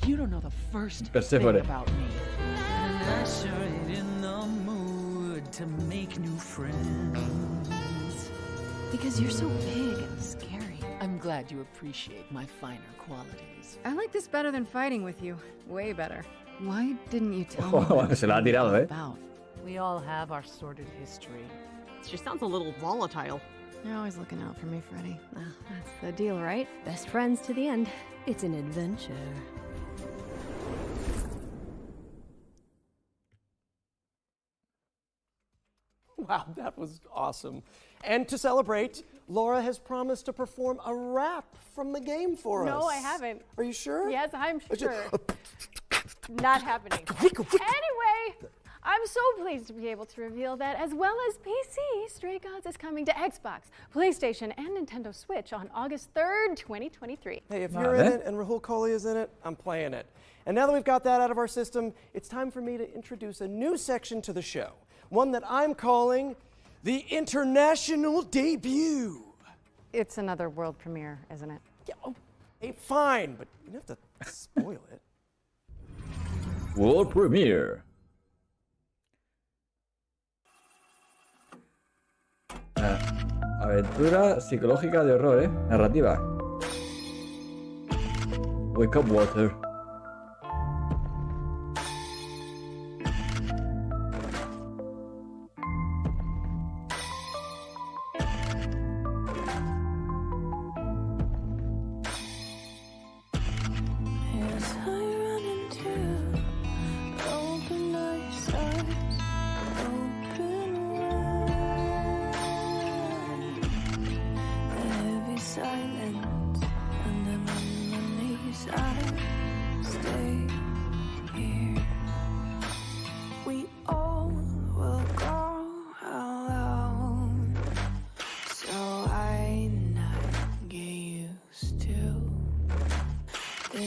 Speaker 12: You don't know the first
Speaker 2: Persephone.
Speaker 12: thing about me.
Speaker 14: And I sure ain't in the mood to make new friends.
Speaker 3: Because you're so big and scary.
Speaker 14: I'm glad you appreciate my finer qualities.
Speaker 3: I like this better than fighting with you. Way better. Why didn't you tell
Speaker 2: Oh,
Speaker 3: me
Speaker 2: se la ha tirado, ¿eh?
Speaker 3: about?
Speaker 12: We all have our sordid history. She sounds a little volatile.
Speaker 3: You're always looking out for me, Freddy. Well, that's the deal, right? Best friends to the end.
Speaker 12: It's an adventure.
Speaker 4: Wow, that was awesome. And to celebrate, Laura has promised to perform a rap from the game for us.
Speaker 3: No, I haven't.
Speaker 4: Are you sure?
Speaker 3: Yes, I'm sure. Not happening. Anyway, I'm so pleased to be able to reveal that, as well as PC, Stray Gods is coming to Xbox, PlayStation, and Nintendo Switch on August 3rd, 2023.
Speaker 4: Hey, if you're in it and Rahul Kohli is in it, I'm playing it. And now that we've got that out of our system, it's time for me to introduce a new section to the show. One that I'm calling the International Debut.
Speaker 3: It's another world premiere, isn't it?
Speaker 4: Yeah, okay, fine, but you don't have to spoil it.
Speaker 2: World Premiere. Aventura psicológica de horror, narrativa. Wake up, Water.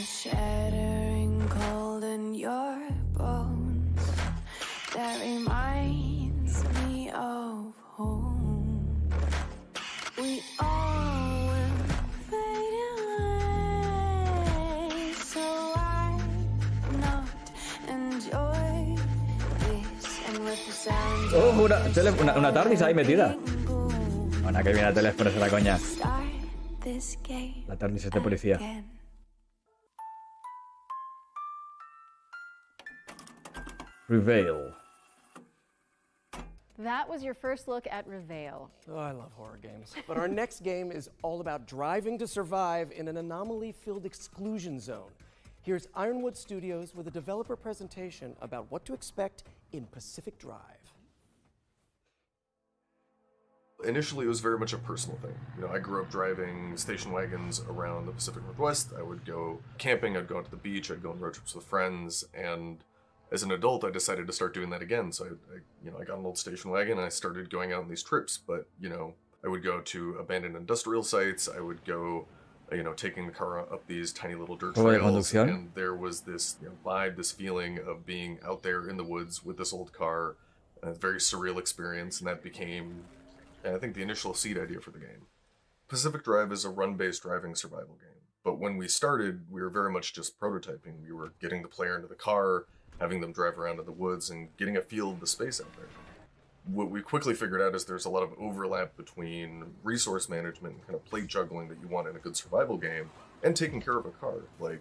Speaker 11: Shattering cold in your bones that reminds me of home. We all will fade away, so why not enjoy this? And with the sound
Speaker 2: Oh, una TARDIS ahí metida. Bueno, que viene a teléfono, es la coña. La TARDIS es de policía. Prevail.
Speaker 3: That was your first look at Reveal.
Speaker 4: Oh, I love horror games. But our next game is all about driving to survive in an anomaly-filled exclusion zone. Here's Ironwood Studios with a developer presentation about what to expect in Pacific Drive.
Speaker 8: Initially, it was very much a personal thing. You know, I grew up driving station wagons around the Pacific Northwest. I would go camping, I'd go out to the beach, I'd go on road trips with friends, and as an adult, I decided to start doing that again. So I got an old station wagon and I started going out on these trips. But, you know, I would go to abandoned industrial sites. I would go, taking the car up these tiny little dirt trails. And there was this vibe, this feeling of being out there in the woods with this old car. A very surreal experience. And that became, I think, the initial seed idea for the game. Pacific Drive is a run-based driving survival game. But when we started, we were very much just prototyping. We were getting the player into the car, having them drive around in the woods, and getting a feel of the space out there. What we quickly figured out is there's a lot of overlap between resource management and kind of plate juggling that you want in a good survival game, and taking care of a car, like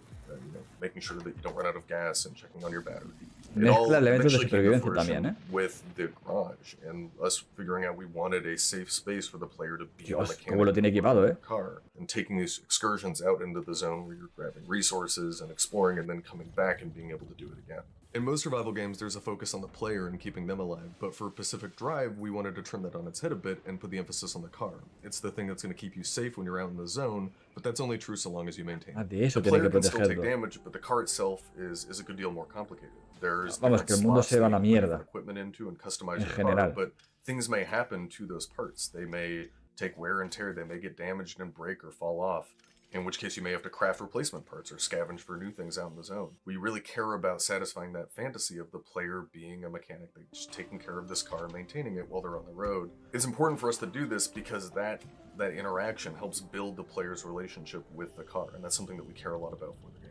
Speaker 8: making sure that you don't run out of gas and checking on your battery. It all eventually came to fruition with the garage, and us figuring out we wanted a safe space for the player to be a mechanic in the car, and taking these excursions out into the zone where you're grabbing resources and exploring, and then coming back and being able to do it again. In most survival games, there's a focus on the player and keeping them alive, but for Pacific Drive, we wanted to turn that on its head a bit and put the emphasis on the car. It's the thing that's going to keep you safe when you're out in the zone, but that's only true so long as you maintain it. The player can still take damage, but the car itself is a good deal more complicated. There's different slots that you can put different equipment into and customize your car, but things may happen to those parts. They may take wear and tear, they may get damaged and break or fall off, in which case you may have to craft replacement parts or scavenge for new things out in the zone. We really care about satisfying that fantasy of the player being a mechanic, just taking care of this car, maintaining it while they're on the road. It's important for us to do this because that interaction helps build the player's relationship with the car, and that's something that we care a lot about for the game.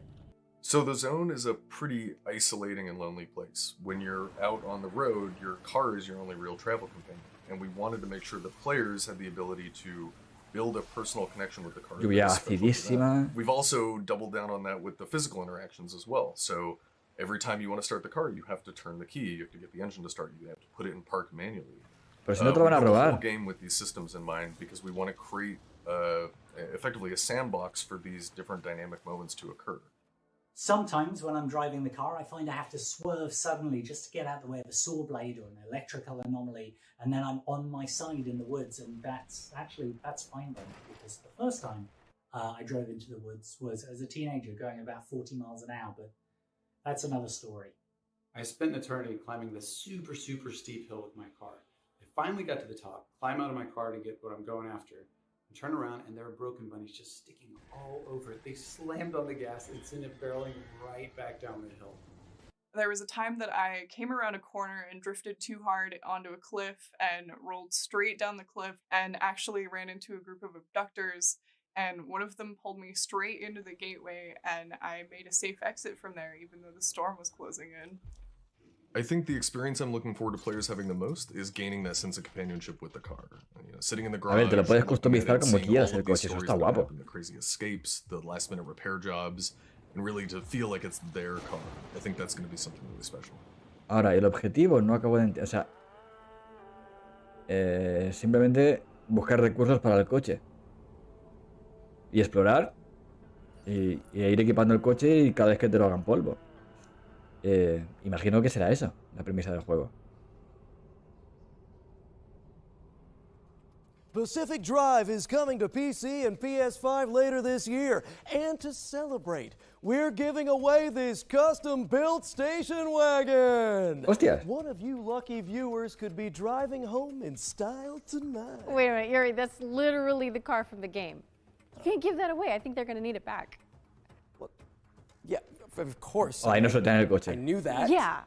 Speaker 8: So the zone is a pretty isolating and lonely place. When you're out on the road, your car is your only real travel companion, and we wanted to make sure that players had the ability to build a personal connection with the car. We've also doubled down on that with the physical interactions as well. So every time you want to start the car, you have to turn the key, you have to get the engine to start, you have to put it in park manually.
Speaker 2: Pero si no te lo van a robar.
Speaker 8: We built the whole game with these systems in mind because we want to create effectively a sandbox for these different dynamic moments to occur.
Speaker 13: Sometimes when I'm driving the car, I find I have to swerve suddenly just to get out of the way of a saw blade or an electrical anomaly, and then I'm on my side in the woods, and that's fine then, because the first time I drove into the woods was as a teenager going about 40 miles an hour, but that's another story.
Speaker 23: I spent an eternity climbing this super, super steep hill with my car. I finally got to the top, climb out of my car to get what I'm going after, and turn around, and there were broken bunnies just sticking all over it. They slammed on the gas and sent it barreling right back down the hill.
Speaker 24: There was a time that I came around a corner and drifted too hard onto a cliff and rolled straight down the cliff and actually ran into a group of abductors, and one of them pulled me straight into the gateway, and I made a safe exit from there even though the storm was closing in.
Speaker 8: I think the experience I'm looking forward to players having the most is gaining that sense of companionship with the car. Sitting in the garage,
Speaker 2: te lo puedes customizar como quieras el coche, eso está guapo.
Speaker 8: The crazy escapes, the last minute repair jobs, and really to feel like it's their car. I think that's going to be something really special.
Speaker 2: Ahora, el objetivo no acabo de entender, o sea, simplemente buscar recursos para el coche y explorar y ir equipando el coche y cada vez que te lo hagan polvo. Imagino que será eso, la premisa del juego.
Speaker 4: Pacific Drive is coming to PC and PS5 later this year. And to celebrate, we're giving away this custom-built station wagon.
Speaker 2: Hostia.
Speaker 4: One of you lucky viewers could be driving home in style tonight.
Speaker 3: Wait a minute, Yuri, that's literally the car from the game. You can't give that away. I think they're going to need it back.
Speaker 4: Well, yeah, of course.
Speaker 2: Oh, ahí no sueltan el coche.
Speaker 4: I knew that.
Speaker 3: Yeah,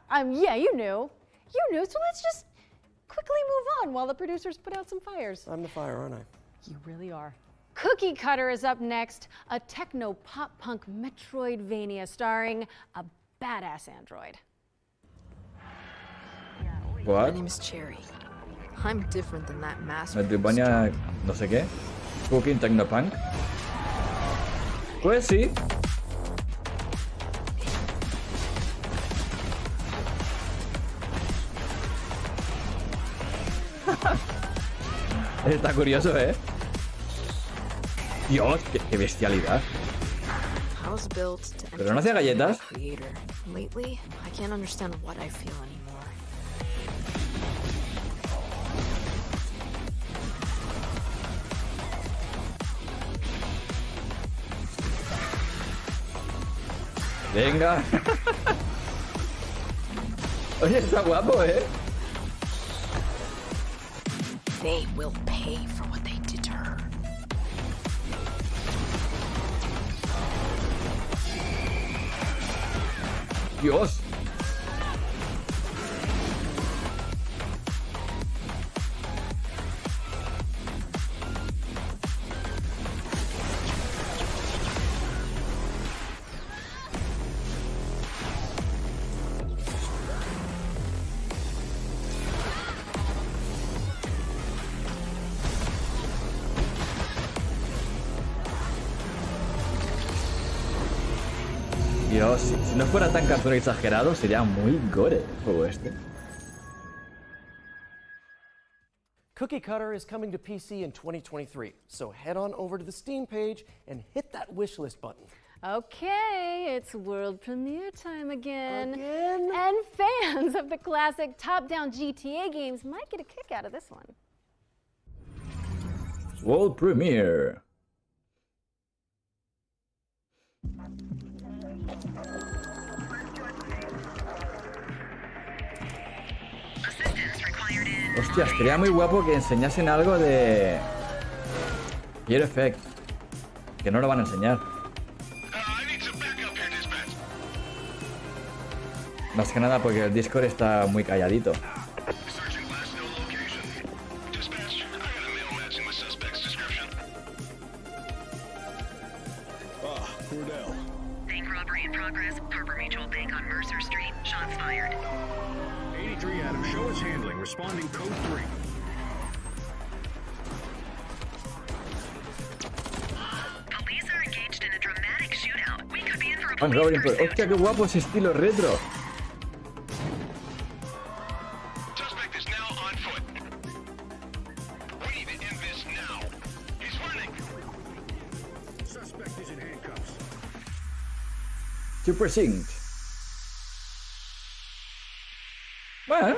Speaker 3: you knew. You knew, so let's just quickly move on while the producers put out some fires.
Speaker 4: I'm the fire, aren't I?
Speaker 3: You really are. Cookie Cutter is up next, a techno-pop-punk Metroidvania starring a badass android.
Speaker 2: What?
Speaker 22: My name is Cherry. I'm different than that mass.
Speaker 2: Metroidvania no sé qué. Cooking Technopunk. Pues sí. Está curioso, ¿eh? Dios, qué bestialidad. Pero no hacía galletas.
Speaker 15: Lately, I can't understand what I feel anymore.
Speaker 2: Venga. Oye, está guapo, ¿eh?
Speaker 15: They will pay for what they did to her.
Speaker 2: Dios. Dios, si no fuera tan cartoon exagerado, sería muy gore el juego este.
Speaker 4: Cookie Cutter is coming to PC in 2023, so head on over to the Steam page and hit that wishlist button.
Speaker 3: Okay, it's world premiere time again. And fans of the classic top-down GTA games might get a kick out of this one.
Speaker 2: World premiere. Hostias, sería muy guapo que enseñasen algo de Gear Effect. Que no lo van a enseñar. Más que nada porque el Discord está muy calladito.
Speaker 16: Bank robbery in progress. Harbor Mutual Bank on Mercer Street. Shots fired.
Speaker 17: 83 Adam, show us handling. Responding code 3.
Speaker 16: Police are engaged in a dramatic shootout. We could be in for a
Speaker 2: Bank robbery. Hostia, qué guapo ese estilo retro.
Speaker 17: Suspect is now on foot. We need to end this now. He's running. Suspect is in handcuffs.
Speaker 2: Super synced. Bueno.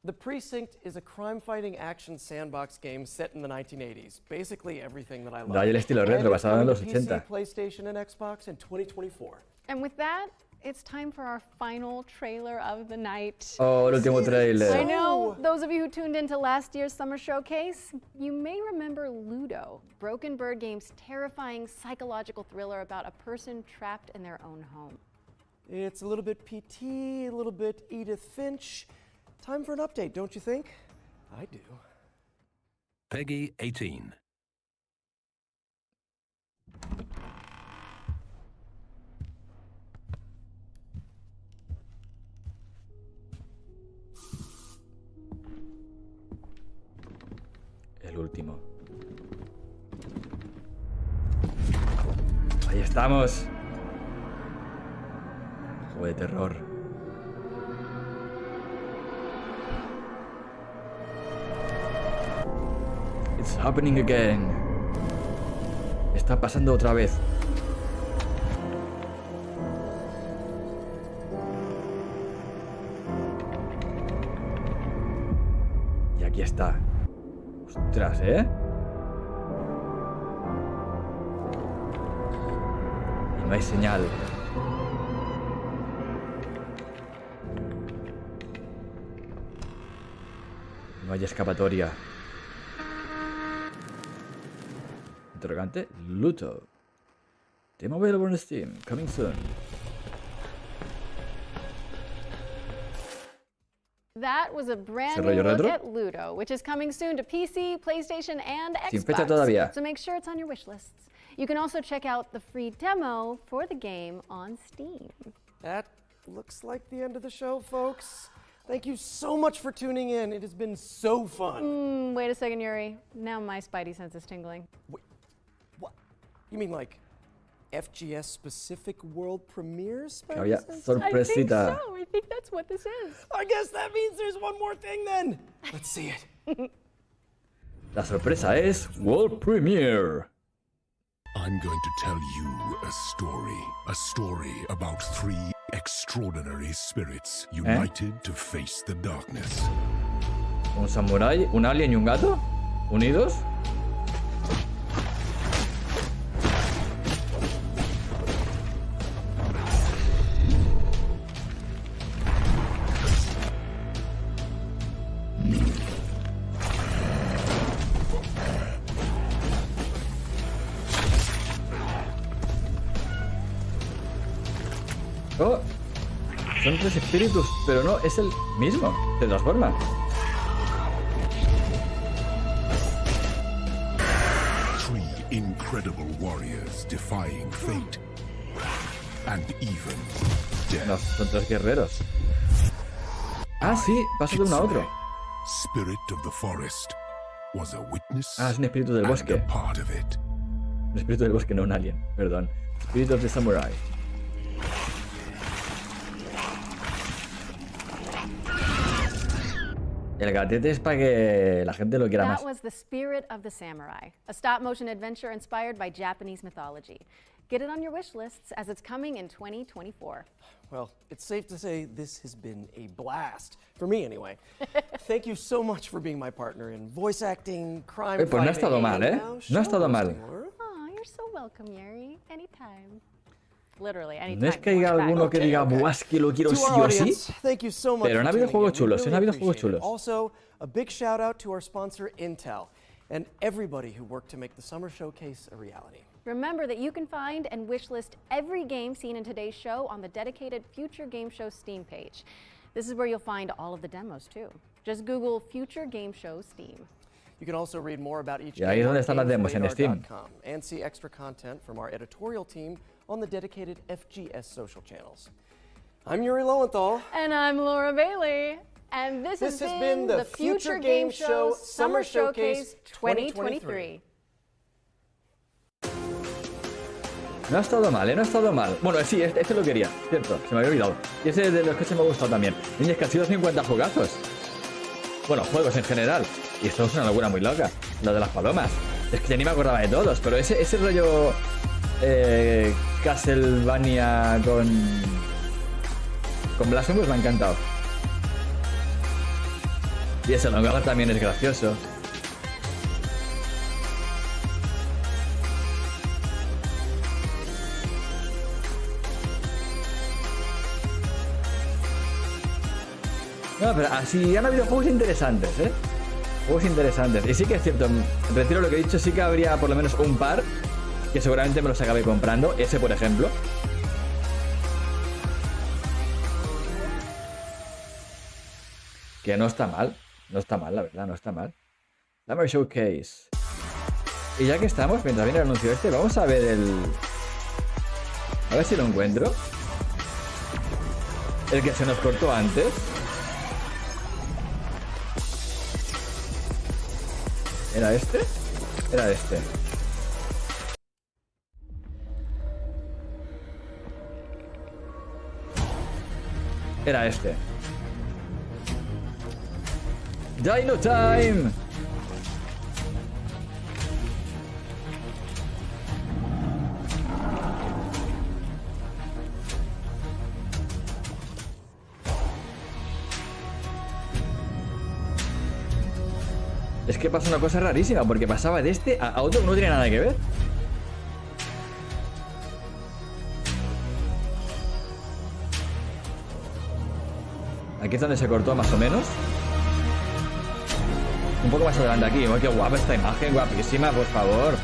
Speaker 4: The Precinct is a crime-fighting action sandbox game set in the 1980s. Basically everything that I love.
Speaker 2: Da ahí el estilo retro basado en los 80.
Speaker 4: PC, PlayStation, and Xbox in 2024.
Speaker 3: And with that, it's time for our final trailer of the night.
Speaker 2: Oh, el último trailer.
Speaker 3: I know, those of you who tuned into last year's summer showcase, you may remember Ludo, Broken Bird Game's terrifying psychological thriller about a person trapped in their own home.
Speaker 4: It's a little bit PT, a little bit Edith Finch. Time for an update, don't you think? I do.
Speaker 5: Peggy 18.
Speaker 2: El último. Ahí estamos. Juego de terror. It's happening again. Está pasando otra vez. Y aquí está. Ostras, ¿eh? Y no hay señal. No hay escapatoria. Interrogante. Luto. Demo available on Steam. Coming soon.
Speaker 3: That was a brand new look at Ludo, which is coming soon to PC, PlayStation, and Xbox.
Speaker 2: Sin fecha todavía.
Speaker 3: So make sure it's on your wish lists. You can also check out the free demo for the game on Steam.
Speaker 4: That looks like the end of the show, folks. Thank you so much for tuning in. It has been so fun.
Speaker 3: Wait a second, Yuri. Now my spidey sense is tingling.
Speaker 4: Wait, what? You mean like FGS specific world premieres?
Speaker 2: Que había sorpresita.
Speaker 3: I think that's what this is.
Speaker 4: I guess that means there's one more thing then. Let's see it.
Speaker 2: La sorpresa es World Premiere.
Speaker 17: I'm going to tell you a story about 3 extraordinary spirits united to face the darkness.
Speaker 2: Un samurái, un alien y un gato unidos. Oh, son 3 espíritus, pero no, es el mismo, se transforma.
Speaker 17: Incredible warriors defying fate and even death.
Speaker 2: No, son 3 guerreros. Ah, sí, pasa de uno a otro.
Speaker 17: Spirit of the forest was a witness.
Speaker 2: Ah, es un espíritu del bosque.
Speaker 17: Part of it.
Speaker 2: Un espíritu del bosque, no un alien, perdón. Spirit of the samurai. El gatete es para que la gente lo quiera más.
Speaker 3: That was the Spirit of the Samurai, a stop-motion adventure inspired by Japanese mythology. Get it on your wish lists as it's coming in 2024.
Speaker 4: Well, it's safe to say this has been a blast, for me anyway. Thank you so much for being my partner in voice acting, crime fighting.
Speaker 2: Pues no ha estado mal, ¿eh? No ha estado mal.
Speaker 3: Oh, you're so welcome, Yuri. Anytime. Literally, anytime.
Speaker 2: No es que haya alguno que diga, buah, es que lo quiero sí o sí. Pero han habido juegos chulos, han habido juegos chulos.
Speaker 4: Also, a big shout out to our sponsor Intel and everybody who worked to make the summer showcase a reality.
Speaker 3: Remember that you can find and wishlist every game seen in today's show on the dedicated Future Game Show Steam page. This is where you'll find all of the demos too. Just Google Future Game Show Steam.
Speaker 4: You can also read more about each
Speaker 2: game ahí donde están las demos en Steam.
Speaker 4: And see extra content from our editorial team on the dedicated FGS social channels. I'm Yuri Lowenthal.
Speaker 3: And I'm Laura Bailey. And this has been the Future Game Show Summer Showcase 2023.
Speaker 2: No ha estado mal, no ha estado mal. Bueno, sí, este lo quería, cierto, se me había olvidado. Y ese de los coches me ha gustado también. Niñas, que ha sido 50 jugazos. Bueno, juegos en general. Y esto es una locura muy loca. Lo de las palomas. Es que ya ni me acordaba de todos, pero ese rollo Castlevania con Blasphemous me ha encantado. Y ese Longaga también es gracioso. No, pero así han habido juegos interesantes, ¿eh? Juegos interesantes. Y sí que es cierto, retiro lo que he dicho, sí que habría por lo menos un par que seguramente me los acabe comprando. Ese, por ejemplo. Que no está mal. No está mal, la verdad, no está mal. Summer Showcase. Y ya que estamos, mientras viene el anuncio este, vamos a ver el... A ver si lo encuentro. El que se nos cortó antes. ¿Era este? Era este. Era este. Dino Time. Es que pasa una cosa rarísima, porque pasaba de este a otro que no tiene nada que ver. Aquí es donde se cortó más o menos. Un poco más adelante aquí. ¡Oh, qué guapa esta imagen! Guapísima, por favor.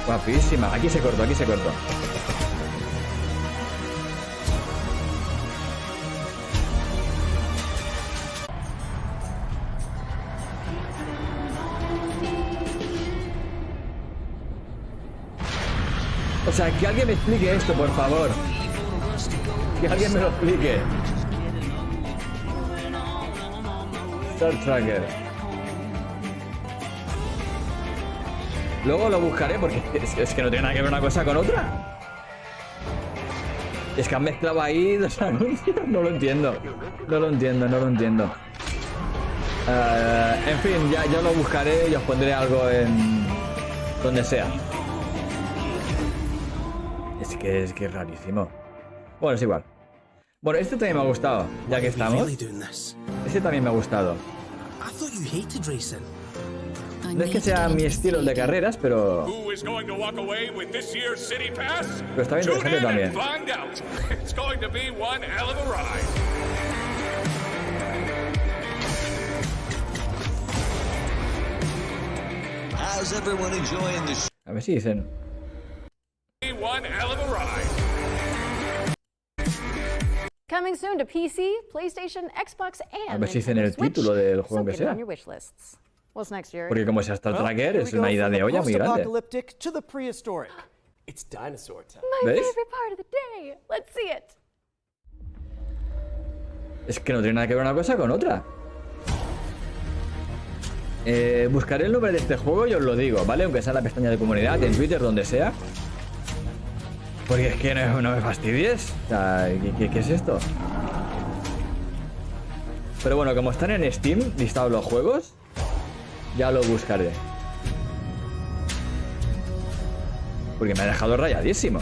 Speaker 2: Guapísima. Aquí se cortó, aquí se cortó. O sea, que alguien me explique esto, por favor. Que alguien me lo explique. Star Tracker. Luego lo buscaré porque es que no tiene nada que ver una cosa con otra. Es que han mezclado ahí dos anuncios. No lo entiendo. No lo entiendo, no lo entiendo. En fin, ya yo lo buscaré y os pondré algo en... donde sea. Es que es rarísimo. Bueno, es igual. Bueno, este también me ha gustado, ya que estamos. Este también me ha gustado. No es que sea mi estilo de carreras, pero está bien interesante también. A ver si dicen.
Speaker 3: Coming soon to PC, PlayStation, Xbox, and
Speaker 2: A ver si dicen el título del juego que sea.
Speaker 3: What's next, Jerry?
Speaker 2: Porque como sea hasta el tracker, es una idea de olla muy grande.
Speaker 4: To the prehistoric. It's dinosaur time.
Speaker 3: My
Speaker 2: ¿Ves?
Speaker 3: favorite part of the day. Let's see it.
Speaker 2: Es que no tiene nada que ver una cosa con otra. Buscaré el nombre de este juego y os lo digo, ¿vale? Aunque sea en la pestaña de comunidad, en Twitter, donde sea. Porque es que no me fastidies. O sea, ¿qué es esto? Pero bueno, como están en Steam listados los juegos, ya lo buscaré. Porque me ha dejado rayadísimo.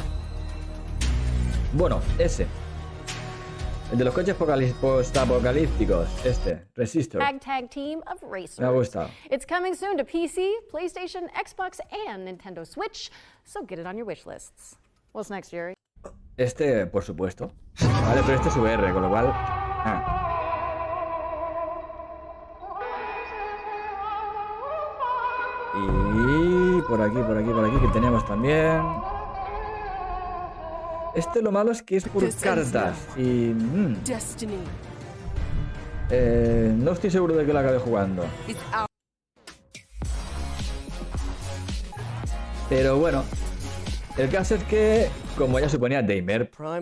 Speaker 2: Bueno, ese. El de los coches post-apocalípticos. Este, Resistor.
Speaker 3: Tag team of racers.
Speaker 2: Me ha gustado.
Speaker 3: It's coming soon to PC, PlayStation, Xbox, and Nintendo Switch. So get it on your wish lists. What's next, Jerry?
Speaker 2: Este, por supuesto. Vale, pero este es VR, con lo cual... Y por aquí, que tenemos también... Este lo malo es que es por cartas. Y... no estoy seguro de que lo acabe jugando. Pero bueno... El caso es que, como ya suponía Damer, no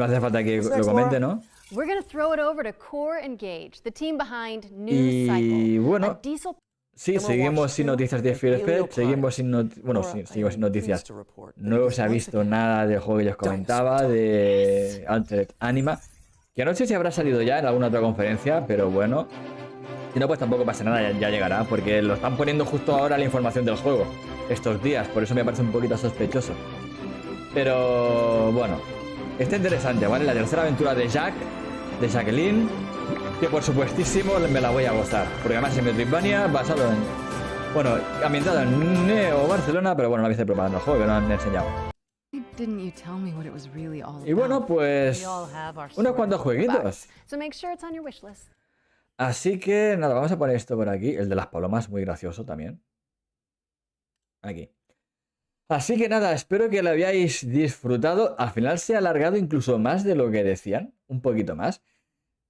Speaker 2: hace falta que lo comente, ¿no? Y bueno, sí, seguimos sin noticias de Fear Effect, seguimos sin noticias. No se ha visto nada del juego que yo os comentaba, de Altered Anima, que no sé si habrá salido ya en alguna otra conferencia, pero bueno. Si no, pues tampoco pasa nada, ya llegará, porque lo están poniendo justo ahora la información del juego, estos días, por eso me parece un poquito sospechoso. Pero bueno, está interesante, ¿vale? La tercera aventura de Jacqueline, que por supuestísimo me la voy a gozar, porque además es Metroidvania basado en... Bueno, ambientado en Neo Barcelona, pero bueno, no habéis propaganda el juego, que no han enseñado. Y bueno, pues... unos cuantos jueguitos. Así que nada, vamos a poner esto por aquí. El de las palomas, muy gracioso también. Aquí. Así que nada, espero que lo hayáis disfrutado. Al final se ha alargado incluso más de lo que decían. Un poquito más.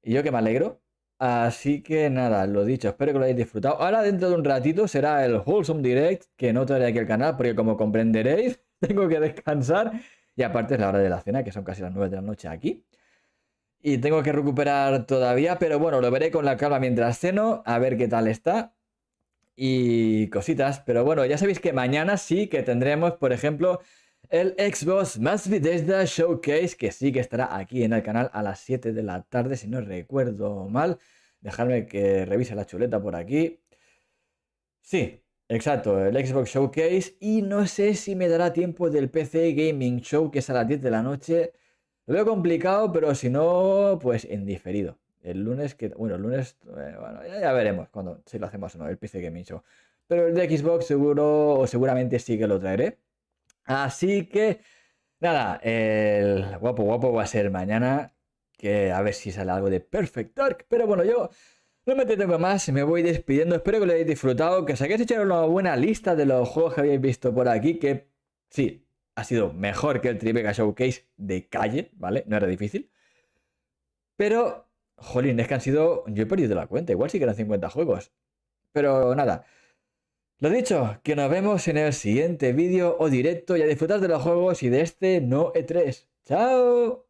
Speaker 2: Y yo que me alegro. Así que nada, lo dicho, espero que lo hayáis disfrutado. Ahora dentro de un ratito será el Wholesome Direct, que no traeré aquí el canal porque como comprenderéis, tengo que descansar. Y aparte es la hora de la cena, que son casi las 9 de la noche aquí. Y tengo que recuperar todavía, pero bueno, lo veré con la calma mientras ceno, a ver qué tal está. Y cositas, pero bueno, ya sabéis que mañana sí que tendremos, por ejemplo, el Xbox Más Bethesda Showcase, que sí que estará aquí en el canal a las 7 de la tarde, si no recuerdo mal. Dejadme que revise la chuleta por aquí. Sí, exacto, el Xbox Showcase. Y no sé si me dará tiempo del PC Gaming Show, que es a las 10 de la noche. Lo veo complicado, pero si no, pues en diferido. El lunes, bueno, el lunes, bueno, ya veremos si lo hacemos o no, el PC Gaming Show. Pero el de Xbox seguro, o seguramente sí que lo traeré. Así que, nada, el guapo va a ser mañana, que a ver si sale algo de Perfect Dark. Pero bueno, yo no me detengo más, me voy despidiendo. Espero que lo hayáis disfrutado, que os hayáis hecho una buena lista de los juegos que habéis visto por aquí, que sí, ha sido mejor que el Tribeca Showcase de calle, ¿vale? No era difícil. Pero, jolín, es que han sido... Yo he perdido la cuenta, igual sí que eran 50 juegos. Pero nada. Lo dicho, que nos vemos en el siguiente vídeo o directo y a disfrutar de los juegos y de este no E3. ¡Chao!